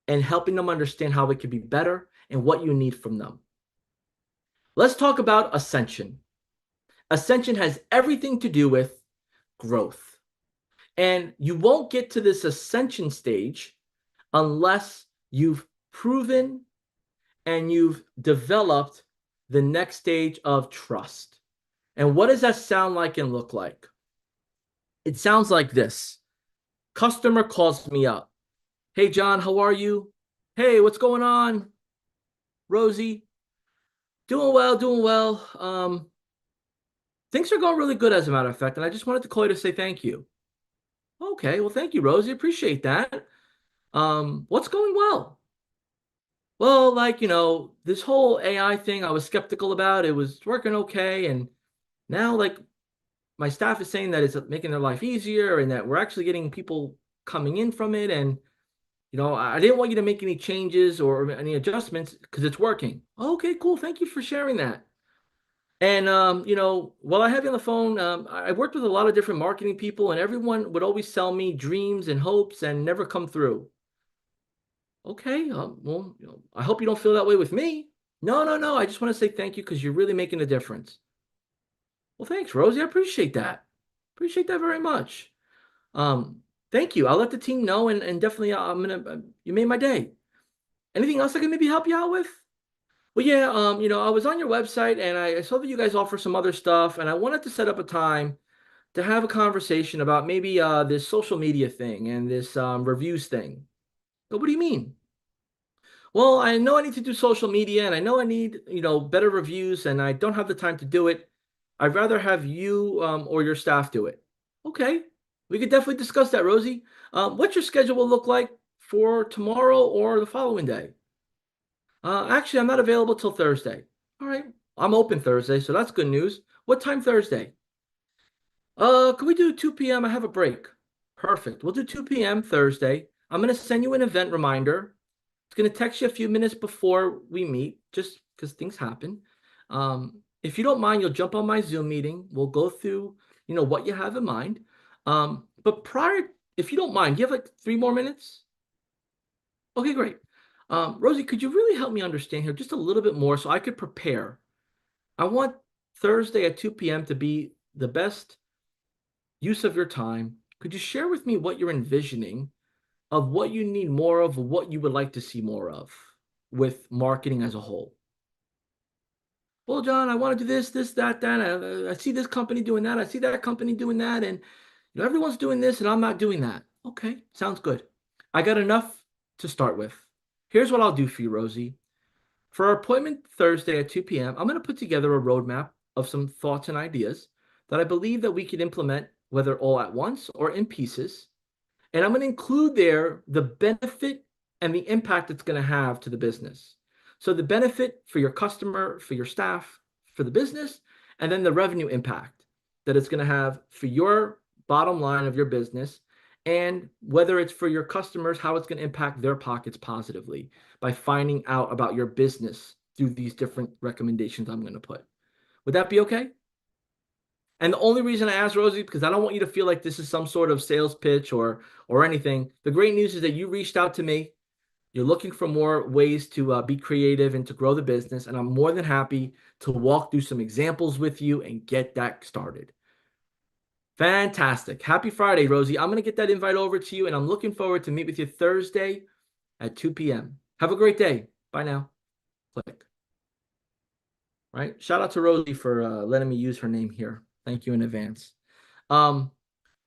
A: and helping them understand how it could be better and what you need from them. Let's talk about ascension. Ascension has everything to do with growth. And you won't get to this ascension stage unless you've proven and you've developed the next stage of trust. And what does that sound like and look like? It sounds like this. Customer calls me up. Hey, John, how are you? Hey, what's going on? Rosie, doing well, doing well. Things are going really good, as a matter of fact, and I just wanted to call you to say thank you. Okay, well, thank you, Rosie. Appreciate that. What's going well? Well, like, this whole AI thing I was skeptical about, it was working okay. And now, like, my staff is saying that it's making their life easier and that we're actually getting people coming in from it. And, I didn't want you to make any changes or any adjustments because it's working. Okay, cool. Thank you for sharing that. And, while I have you on the phone, I worked with a lot of different marketing people, and everyone would always sell me dreams and hopes and never come through. Okay, well, I hope you don't feel that way with me. No, no, no. I just want to say thank you because you're really making a difference. Well, thanks, Rosie. I appreciate that. Appreciate that very much. Um, Thank you. I'll let the team know, and definitely, you made my day. Anything else I can maybe help you out with? Well, yeah, I was on your website and I saw that you guys offer some other stuff, and I wanted to set up a time to have a conversation about maybe this social media thing and this reviews thing. But what do you mean? Well, I know I need to do social media and I know I need, better reviews, and I don't have the time to do it. I'd rather have you or your staff do it. Okay, we could definitely discuss that, Rosie. What's your schedule will look like for tomorrow or the following day? Actually, I'm not available till Thursday. All right, I'm open Thursday, so that's good news. What time Thursday? Can we do 2 p.m.? I have a break. Perfect. We'll do 2 p.m. Thursday. I'm gonna send you an event reminder. It's gonna text you a few minutes before we meet, just because things happen. If you don't mind, you'll jump on my Zoom meeting. We'll go through, what you have in mind. But prior, if you don't mind, do you have like 3 more minutes? Okay, great. Rosie, could you really help me understand here just a little bit more so I could prepare? I want Thursday at 2 p.m. to be the best use of your time. Could you share with me what you're envisioning of what you need more of, what you would like to see more of with marketing as a whole? Well, John, I want to do this, that, that. I see this company doing that. I see that company doing that. And everyone's doing this and I'm not doing that. Okay, sounds good. I got enough to start with. Here's what I'll do for you, Rosie. For our appointment Thursday at 2 p.m., I'm going to put together a roadmap of some thoughts and ideas that I believe that we could implement, whether all at once or in pieces. And I'm going to include there the benefit and the impact it's going to have to the business. So the benefit for your customer, for your staff, for the business, and then the revenue impact that it's going to have for your bottom line of your business, and whether it's for your customers, how it's going to impact their pockets positively by finding out about your business through these different recommendations I'm going to put. Would that be okay? And the only reason I asked Rosie, because I don't want you to feel like this is some sort of sales pitch or anything. The great news is that you reached out to me. You're looking for more ways to be creative and to grow the business, and I'm more than happy to walk through some examples with you and get that started. Fantastic. Happy Friday, Rosie. I'm going to get that invite over to you, and I'm looking forward to meet with you Thursday at 2 p.m. Have a great day. Bye now. Click. Right? Shout out to Rosie for letting me use her name here. Thank you in advance. I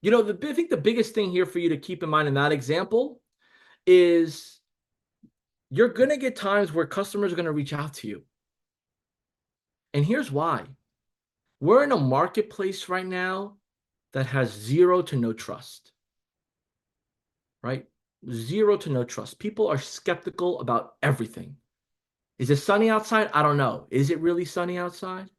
A: think the biggest thing here for you to keep in mind in that example is you're going to get times where customers are going to reach out to you. And here's why. We're in a marketplace right now that has zero to no trust, right? Zero to no trust. People are skeptical about everything. Is it sunny outside? I don't know. Is it really sunny outside?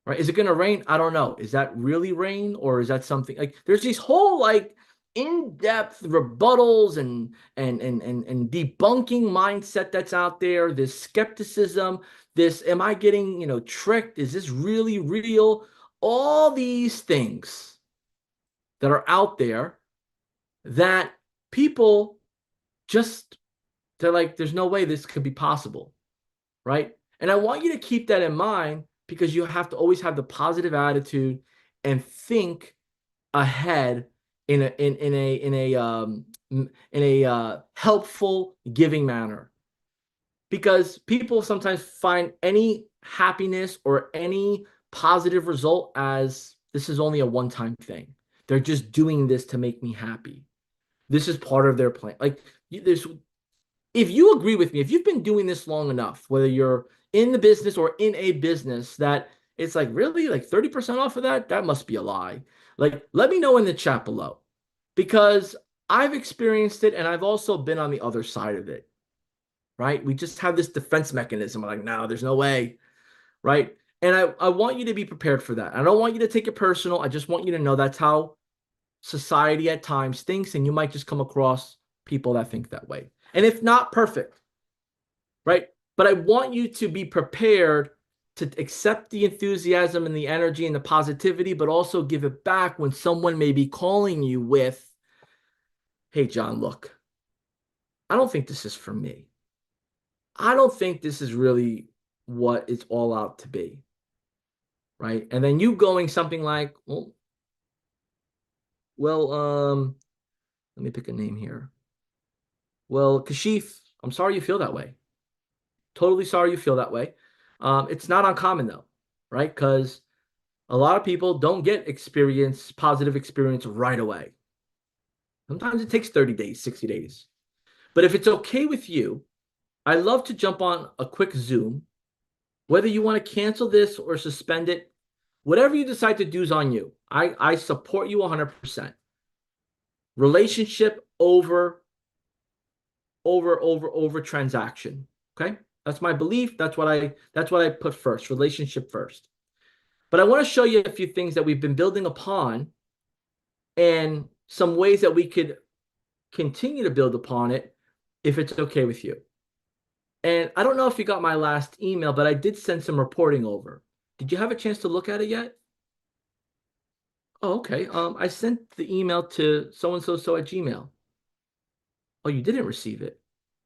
A: Right? Is it going to rain? I don't know. Is that really rain, or is that something like there's these whole like in-depth rebuttals and debunking mindset that's out there, this skepticism, this am I getting, tricked? Is this really real? All these things that are out there that people just, they're like, there's no way this could be possible, right? And I want you to keep that in mind, because you have to always have the positive attitude and think ahead in a helpful, giving manner. Because people sometimes find any happiness or any positive result as this is only a one-time thing. They're just doing this to make me happy. This is part of their plan. Like if you agree with me, if you've been doing this long enough, whether you're in the business or in a business, that it's like, really, like 30% off of that? That must be a lie. Like, let me know in the chat below, because I've experienced it and I've also been on the other side of it, right? We just have this defense mechanism. Like, no, there's no way, right? And I want you to be prepared for that. I don't want you to take it personal. I just want you to know that's how society at times thinks, and you might just come across people that think that way. And if not, perfect, right? But I want you to be prepared to accept the enthusiasm and the energy and the positivity, but also give it back when someone may be calling you with, hey, John, look, I don't think this is for me. I don't think this is really what it's all out to be, right? And then you going something like, well, let me pick a name here. Well, Kashif, I'm sorry you feel that way. Totally sorry you feel that way. It's not uncommon though, right? Because a lot of people don't get positive experience right away. Sometimes it takes 30 days, 60 days. But if it's okay with you, I love to jump on a quick Zoom. Whether you want to cancel this or suspend it, whatever you decide to do is on you. I support you 100%. Relationship over transaction. Okay? That's my belief. That's what I put first, relationship first. But I want to show you a few things that we've been building upon and some ways that we could continue to build upon it if it's okay with you. And I don't know if you got my last email, but I did send some reporting over. Did you have a chance to look at it yet? Oh, okay. I sent the email to so-and-so at Gmail. Oh, you didn't receive it.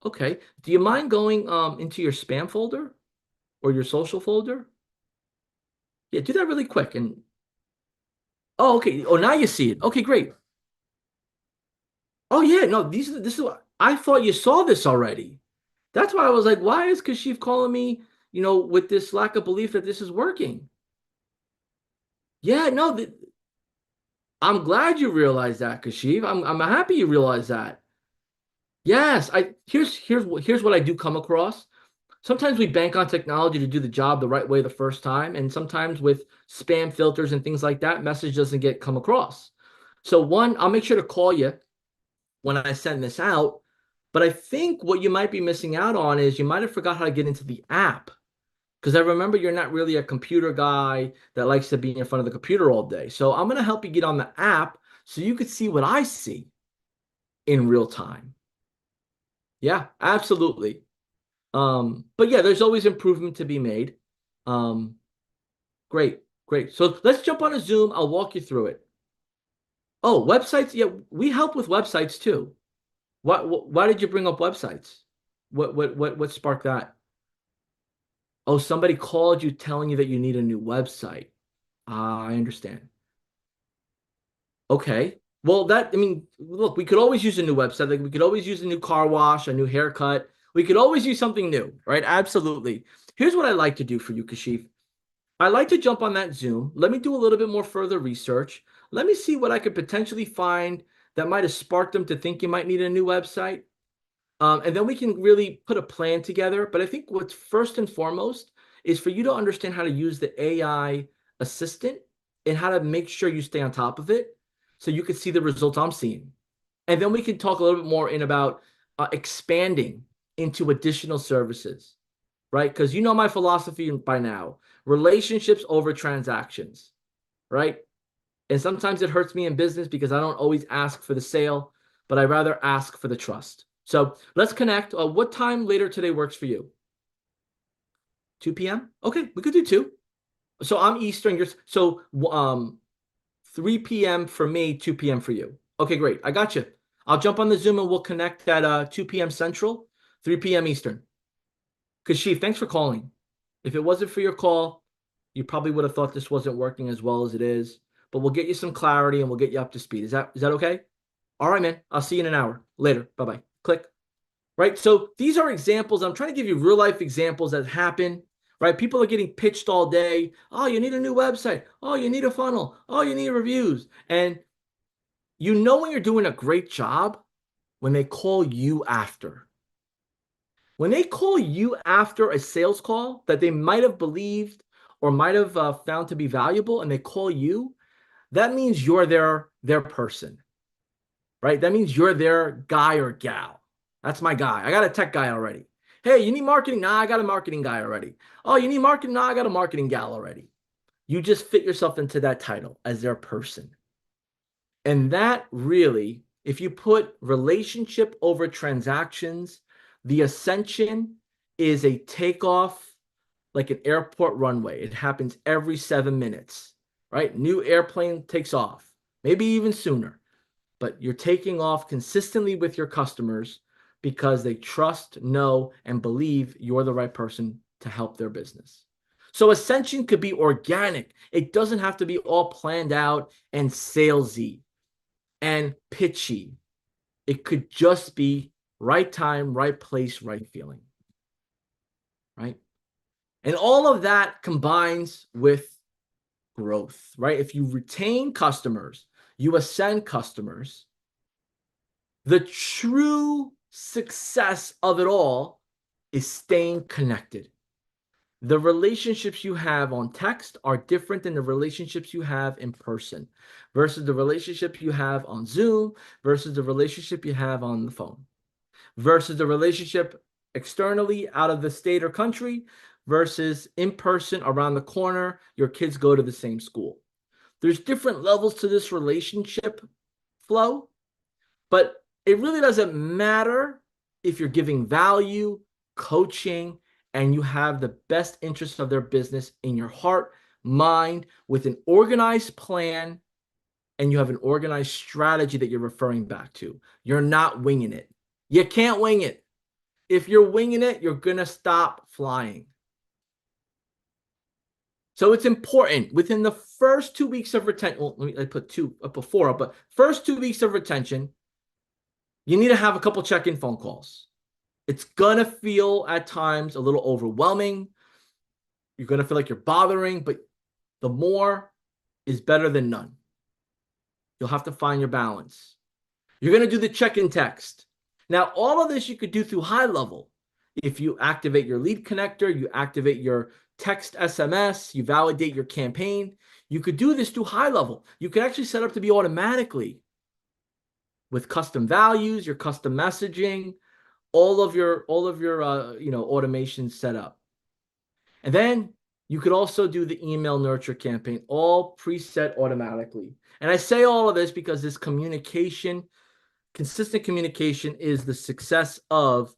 A: Okay. Do you mind going into your spam folder or your social folder? Yeah, do that really quick. And oh, okay. Oh, now you see it. Okay, great. Oh yeah, no, this is what I thought you saw this already. That's why I was like, why is Kashif calling me, with this lack of belief that this is working? Yeah, no, I'm glad you realized that, Kashif. I'm happy you realized that. Yes, here's what I do come across. sometimes we bank on technology to do the job the right way the first time. And sometimes with spam filters and things like that, message doesn't get come across. So one, I'll make sure to call you when I send this out. But I think what you might be missing out on is you might have forgot how to get into the app. Because I remember you're not really a computer guy that likes to be in front of the computer all day. So I'm going to help you get on the app so you could see what I see in real time. Yeah, absolutely. But yeah, there's always improvement to be made. Um, great, great. So let's jump on a Zoom. I'll walk you through it. Oh, websites. Yeah, we help with websites too. Why did you bring up websites? What sparked that? Oh, somebody called you telling you that you need a new website. Ah, I understand. Okay. Well, I mean, look, we could always use a new website. Like we could always use a new car wash, a new haircut. We could always use something new, right? Absolutely. Here's what I like to do for you, Kashif. I like to jump on that Zoom. Let me do a little bit more further research. Let me see what I could potentially find that might have sparked them to think you might need a new website. And then we can really put a plan together. But I think what's first and foremost is for you to understand how to use the AI assistant and how to make sure you stay on top of it so you can see the results I'm seeing. And then we can talk a little bit more in about expanding into additional services, right? Because you know my philosophy by now, relationships over transactions, right? And sometimes it hurts me in business because I don't always ask for the sale, but I rather ask for the trust. So let's connect. What time later today works for you? 2 p.m. Okay, we could do 2. So I'm Eastern. So 3 p.m. for me, 2 p.m. for you. Okay, great. I got you. I'll jump on the Zoom and we'll connect at 2 p.m. Central, 3 p.m. Eastern. Kashif, thanks for calling. If it wasn't for your call, you probably would have thought this wasn't working as well as it is. But we'll get you some clarity and we'll get you up to speed. Is that okay? All right, man. I'll see you in an hour. Later. Bye-bye. Click. Right? So these are examples. I'm trying to give you real life examples that happen, right? People are getting pitched all day. Oh, you need a new website. Oh, you need a funnel. Oh, you need reviews. And you know when you're doing a great job when they call you after. When they call you after a sales call that they might have believed or might have found to be valuable and they call you, that means you're their person, right? That means you're their guy or gal. That's my guy. I got a tech guy already. Hey, you need marketing? Nah, I got a marketing guy already. Oh, you need marketing? Nah, I got a marketing gal already. You just fit yourself into that title as their person. And that really, if you put relationship over transactions, the ascension is a takeoff like an airport runway. It happens every 7 minutes, right? New airplane takes off, maybe even sooner, but you're taking off consistently with your customers because they trust, know, and believe you're the right person to help their business. So ascension could be organic. It doesn't have to be all planned out and salesy and pitchy. It could just be right time, right place, right feeling, right? And all of that combines with growth, right? If you retain customers, you ascend customers, the true success of it all is staying connected. The relationships you have on text are different than the relationships you have in person versus the relationship you have on Zoom versus the relationship you have on the phone versus the relationship externally out of the state or country versus in person around the corner. Your kids go to the same school. There's different levels to this relationship flow, but it really doesn't matter if you're giving value, coaching, and you have the best interests of their business in your heart, mind, with an organized plan, and you have an organized strategy that you're referring back to. You're not winging it. You can't wing it. If you're winging it, you're going to stop flying. So it's important within the first 2 weeks of retention. Well, I put 2 up before, but first 2 weeks of retention, you need to have a couple check-in phone calls. It's going to feel at times a little overwhelming. You're going to feel like you're bothering, but the more is better than none. You'll have to find your balance. You're going to do the check-in text. Now, all of this you could do through high level. If you activate your lead connector, you activate your text SMS, you validate your campaign. You could do this to high level. You could actually set up to be automatically with custom values, your custom messaging, all of your automation set up. And then you could also do the email nurture campaign, all preset automatically. And I say all of this because this communication, consistent communication, is the success of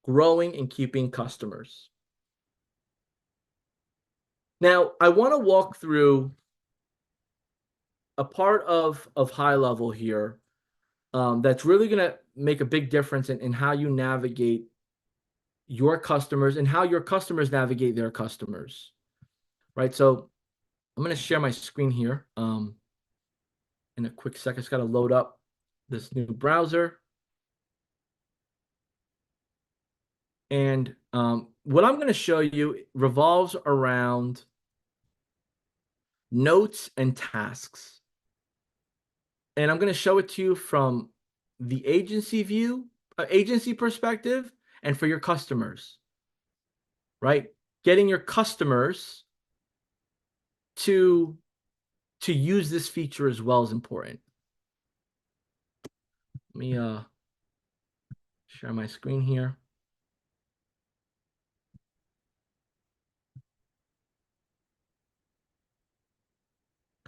A: growing and keeping customers. Now, I want to walk through a part of high level here that's really going to make a big difference in how you navigate your customers and how your customers navigate their customers, right? So I'm going to share my screen here in a quick second. It's got to load up this new browser. And what I'm going to show you revolves around notes and tasks. And I'm going to show it to you from the agency view, agency perspective, and for your customers, right? Getting your customers to use this feature as well is important. Let me share my screen here.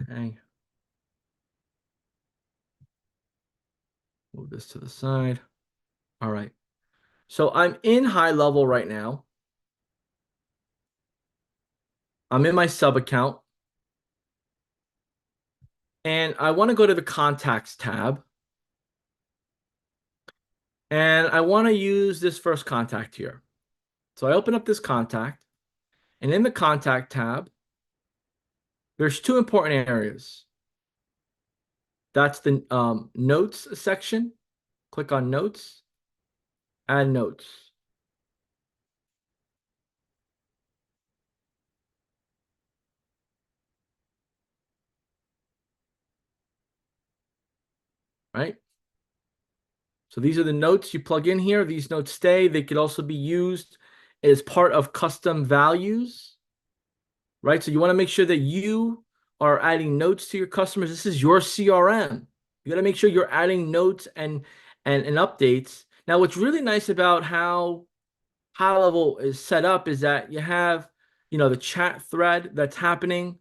A: Okay. Move this to the side. All right. So I'm in high level right now. I'm in my sub account. And I want to go to the contacts tab. And I want to use this first contact here. So I open up this contact. And in the contact tab, there's two important areas. That's the notes section. Click on notes, add notes. Right? So these are the notes you plug in here. These notes stay. They could also be used as part of custom values, right? So you want to make sure that you are adding notes to your customers. This is your CRM. You got to make sure you're adding notes and updates. Now, what's really nice about how high level is set up is that you have, the chat thread that's happening,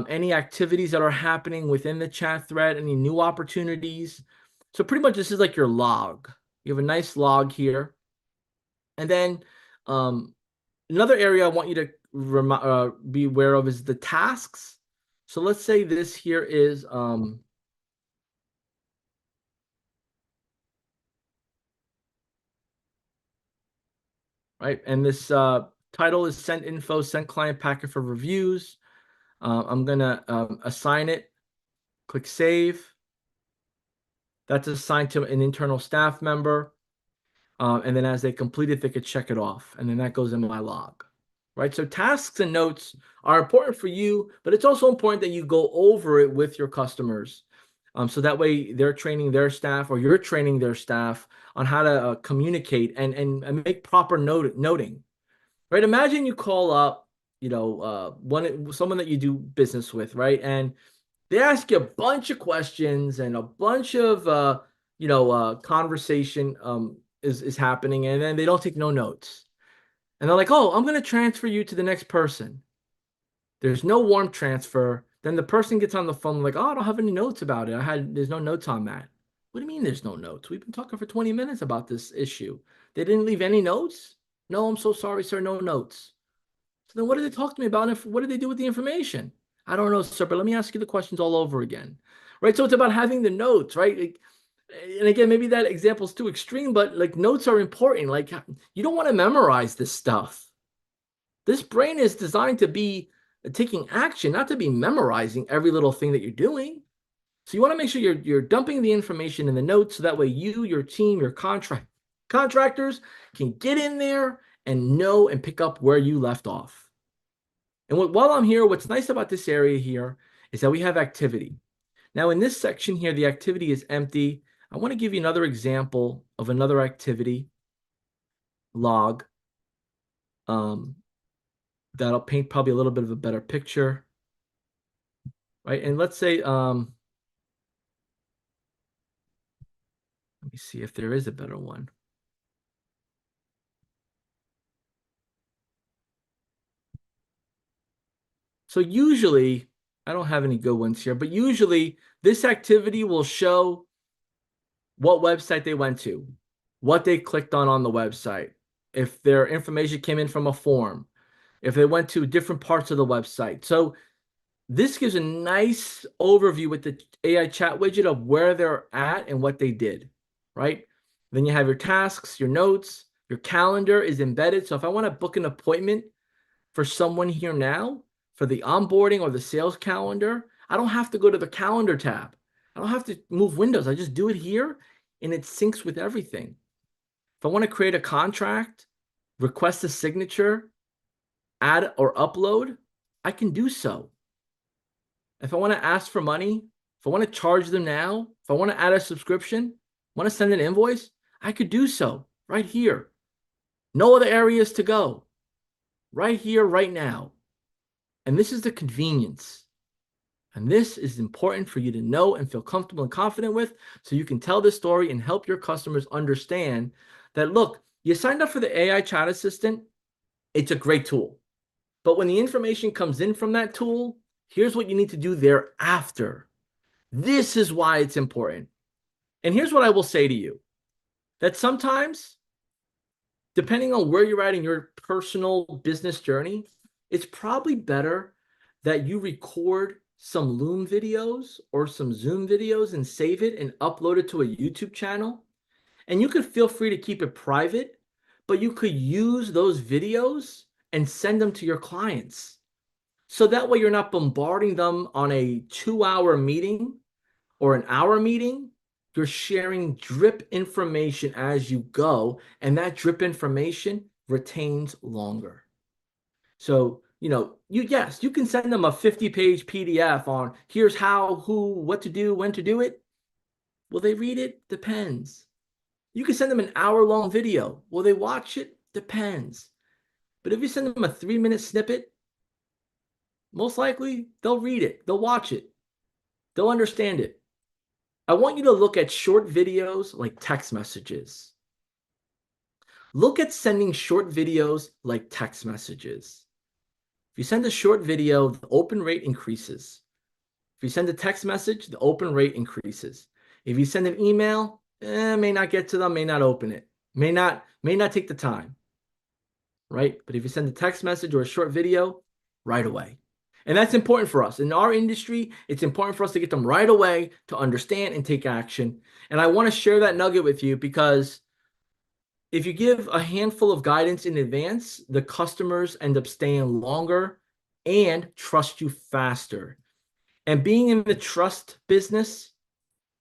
A: any activities that are happening within the chat thread, any new opportunities. So pretty much this is like your log. You have a nice log here. And then another area I want you to be aware of is the tasks. So let's say this here is right, and this title is send info, send client packet for reviews. I'm gonna assign it. Click save. That's assigned to an internal staff member. And then as they complete it, they could check it off. And then that goes in my log, right? So tasks and notes are important for you, but it's also important that you go over it with your customers. So that way they're training their staff or you're training their staff on how to communicate and make proper noting, right? Imagine you call up, someone that you do business with, right? And they ask you a bunch of questions and a bunch of conversation is happening, and then they don't take no notes. And they're like, "Oh, I'm going to transfer you to the next person." There's no warm transfer. Then the person gets on the phone like, "Oh, I don't have any notes about it. There's no notes on that." What do you mean there's no notes? We've been talking for 20 minutes about this issue. They didn't leave any notes? No, I'm so sorry, sir. No notes. So then what did they talk to me about? And what did they do with the information? I don't know, sir, but let me ask you the questions all over again. Right? So it's about having the notes, right? And again, maybe that example is too extreme, but like notes are important. Like you don't want to memorize this stuff. This brain is designed to be taking action, not to be memorizing every little thing that you're doing. So you want to make sure you're dumping the information in the notes so that way you, your team, your contractors can get in there and know and pick up where you left off. And while I'm here, what's nice about this area here is that we have activity. Now in this section here, the activity is empty. I want to give you another example of another activity log. Um, that'll paint probably a little bit of a better picture, right? And let's say, let me see if there is a better one. So usually, I don't have any good ones here, but usually this activity will show what website they went to, what they clicked on the website, if their information came in from a form, if they went to different parts of the website. So this gives a nice overview with the AI chat widget of where they're at and what they did, right? Then you have your tasks, your notes, your calendar is embedded. So if I want to book an appointment for someone here now for the onboarding or the sales calendar, I don't have to go to the calendar tab. I don't have to move windows. I just do it here and it syncs with everything. If I want to create a contract, request a signature, add or upload, I can do so. If I want to ask for money, if I want to charge them now, if I want to add a subscription, want to send an invoice, I could do so right here. No other areas to go. Right here, right now. And this is the convenience. And this is important for you to know and feel comfortable and confident with so you can tell this story and help your customers understand that, look, you signed up for the AI chat assistant. It's a great tool. But when the information comes in from that tool, here's what you need to do thereafter. This is why it's important. And here's what I will say to you, that sometimes, depending on where you're at in your personal business journey, it's probably better that you record some Loom videos or some Zoom videos and save it and upload it to a YouTube channel. And you could feel free to keep it private, but you could use those videos and send them to your clients. So that way you're not bombarding them on a 2-hour meeting or an hour meeting. You're sharing drip information as you go, and that drip information retains longer. So, yes, you can send them a 50-page PDF on here's how, who, what to do, when to do it. Will they read it? Depends. You can send them an hour-long video. Will they watch it? Depends. But if you send them a 3-minute snippet, most likely they'll read it, they'll watch it, they'll understand it. I want you to look at short videos like text messages. Look at sending short videos like text messages. If you send a short video, the open rate increases. If you send a text message, the open rate increases. If you send an email, may not get to them, may not open it, may not take the time, right? But if you send a text message or a short video, right away. And that's important for us. In our industry, it's important for us to get them right away to understand and take action. And I want to share that nugget with you because if you give a handful of guidance in advance, the customers end up staying longer and trust you faster. And being in the trust business,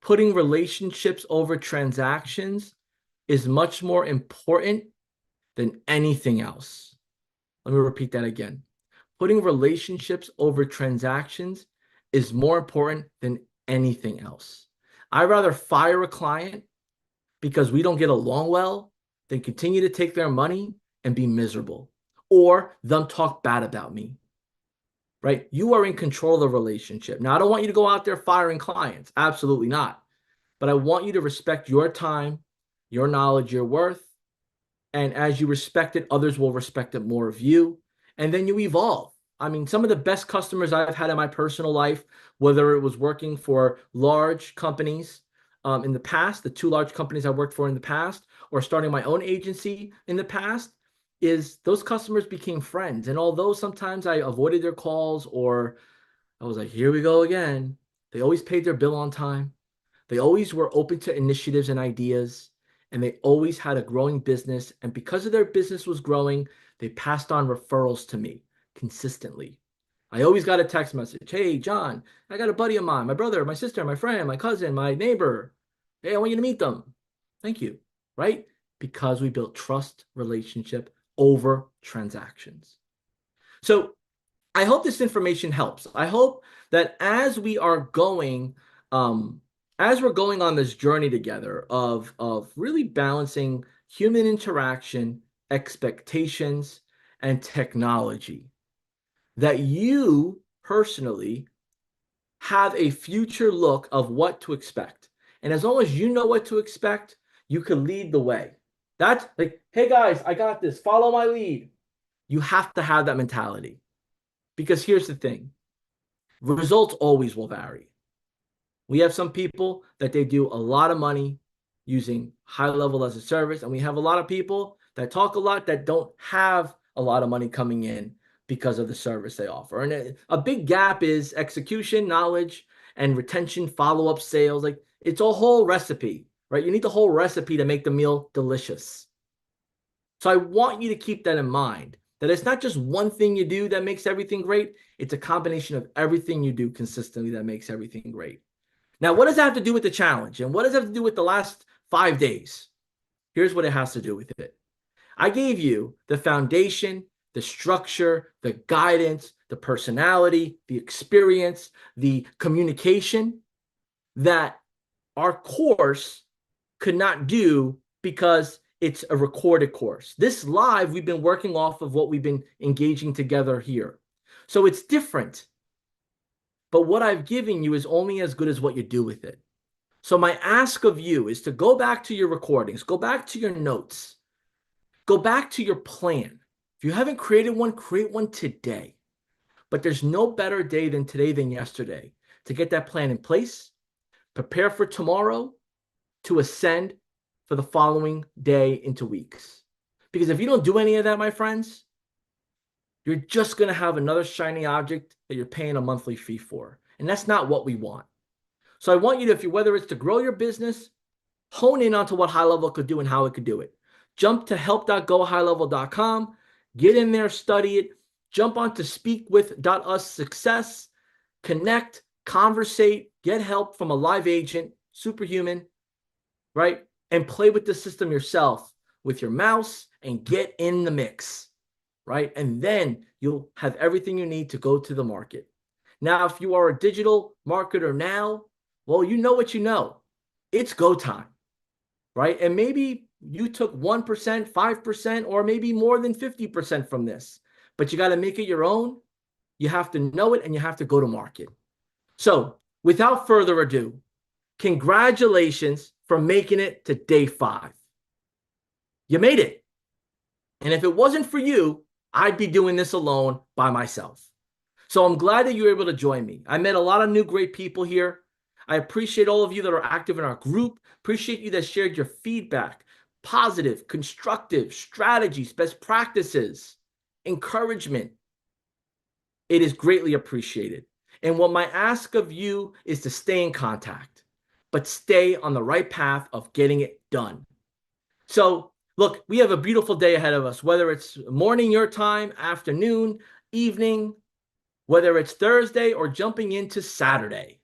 A: putting relationships over transactions is much more important than anything else. Let me repeat that again. Putting relationships over transactions is more important than anything else. I'd rather fire a client because we don't get along well than continue to take their money and be miserable or them talk bad about me, right? You are in control of the relationship. Now, I don't want you to go out there firing clients. Absolutely not. But I want you to respect your time, your knowledge, your worth. And as you respect it, others will respect it more of you. And then you evolve. I mean, some of the best customers I've had in my personal life, whether it was working for large companies in the past, the 2 large companies I worked for in the past, or starting my own agency in the past, is those customers became friends. And although sometimes I avoided their calls or I was like, here we go again, they always paid their bill on time. They always were open to initiatives and ideas, and they always had a growing business. And because of their business was growing, they passed on referrals to me consistently. I always got a text message. Hey, John, I got a buddy of mine, my brother, my sister, my friend, my cousin, my neighbor. Hey, I want you to meet them. Thank you. Right? Because we built trust relationship over transactions. So I hope this information helps. I hope that as we're going on this journey together of really balancing human interaction, expectations, and technology, that you personally have a future look of what to expect. And as long as you know what to expect, you can lead the way. That's like, hey guys, I got this. Follow my lead. You have to have that mentality. Because here's the thing, results always will vary. We have some people that they do a lot of money using high level as a service, and we have a lot of people that talk a lot that don't have a lot of money coming in because of the service they offer. And a big gap is execution, knowledge, and retention, follow-up sales. Like it's a whole recipe, right? You need the whole recipe to make the meal delicious. So I want you to keep that in mind, that it's not just one thing you do that makes everything great. It's a combination of everything you do consistently that makes everything great. Now, what does that have to do with the challenge? And what does that have to do with the last 5 days? Here's what it has to do with it. I gave you the foundation, the structure, the guidance, the personality, the experience, the communication that our course could not do because it's a recorded course. This live, we've been working off of what we've been engaging together here. So it's different. But what I've given you is only as good as what you do with it. So my ask of you is to go back to your recordings, go back to your notes, go back to your plan. If you haven't created one, create one today. But there's no better day than today than yesterday to get that plan in place, prepare for tomorrow, to ascend for the following day into weeks. Because if you don't do any of that, my friends, you're just going to have another shiny object that you're paying a monthly fee for. And that's not what we want. So I want you to, if you, whether it's to grow your business, hone in onto what High Level could do and how it could do it. Jump to help.gohighlevel.com, get in there, study it, jump onto speakwith.us success, connect, conversate, get help from a live agent, superhuman, right? And play with the system yourself with your mouse and get in the mix, right? And then you'll have everything you need to go to the market. Now, if you are a digital marketer now, well, you know what you know. It's go time, right? And maybe you took 1%, 5%, or maybe more than 50% from this, but you got to make it your own. You have to know it and you have to go to market. So without further ado, congratulations for making it to day 5. You made it. And if it wasn't for you, I'd be doing this alone by myself. So I'm glad that you were able to join me. I met a lot of new great people here. I appreciate all of you that are active in our group. Appreciate you that shared your feedback, positive, constructive strategies, best practices, encouragement. It is greatly appreciated. And what my ask of you is to stay in contact, but stay on the right path of getting it done. So look, we have a beautiful day ahead of us, whether it's morning your time, afternoon, evening, whether it's Thursday or jumping into Saturday.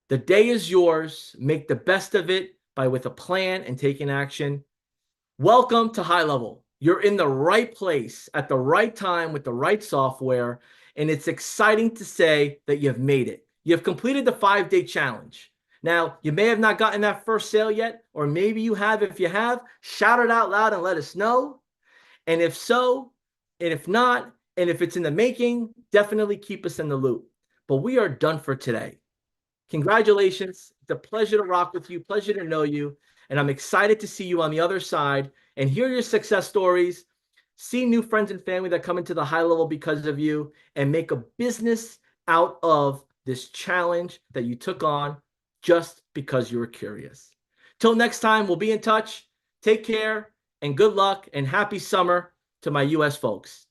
A: The day is yours. Make the best of it with a plan and taking action. Welcome to High Level. You're in the right place at the right time with the right software, and it's exciting to say that you've made it. You've completed the 5-day challenge. Now, you may have not gotten that first sale yet, or maybe you have. If you have, shout it out loud and let us know. And if so, and if not, and if it's in the making, definitely keep us in the loop. But we are done for today. Congratulations. It's a pleasure to rock with you, pleasure to know you. And I'm excited to see you on the other side and hear your success stories, see new friends and family that come into the High Level because of you, and make a business out of this challenge that you took on just because you were curious. Till next time, we'll be in touch. Take care and good luck and happy summer to my US folks.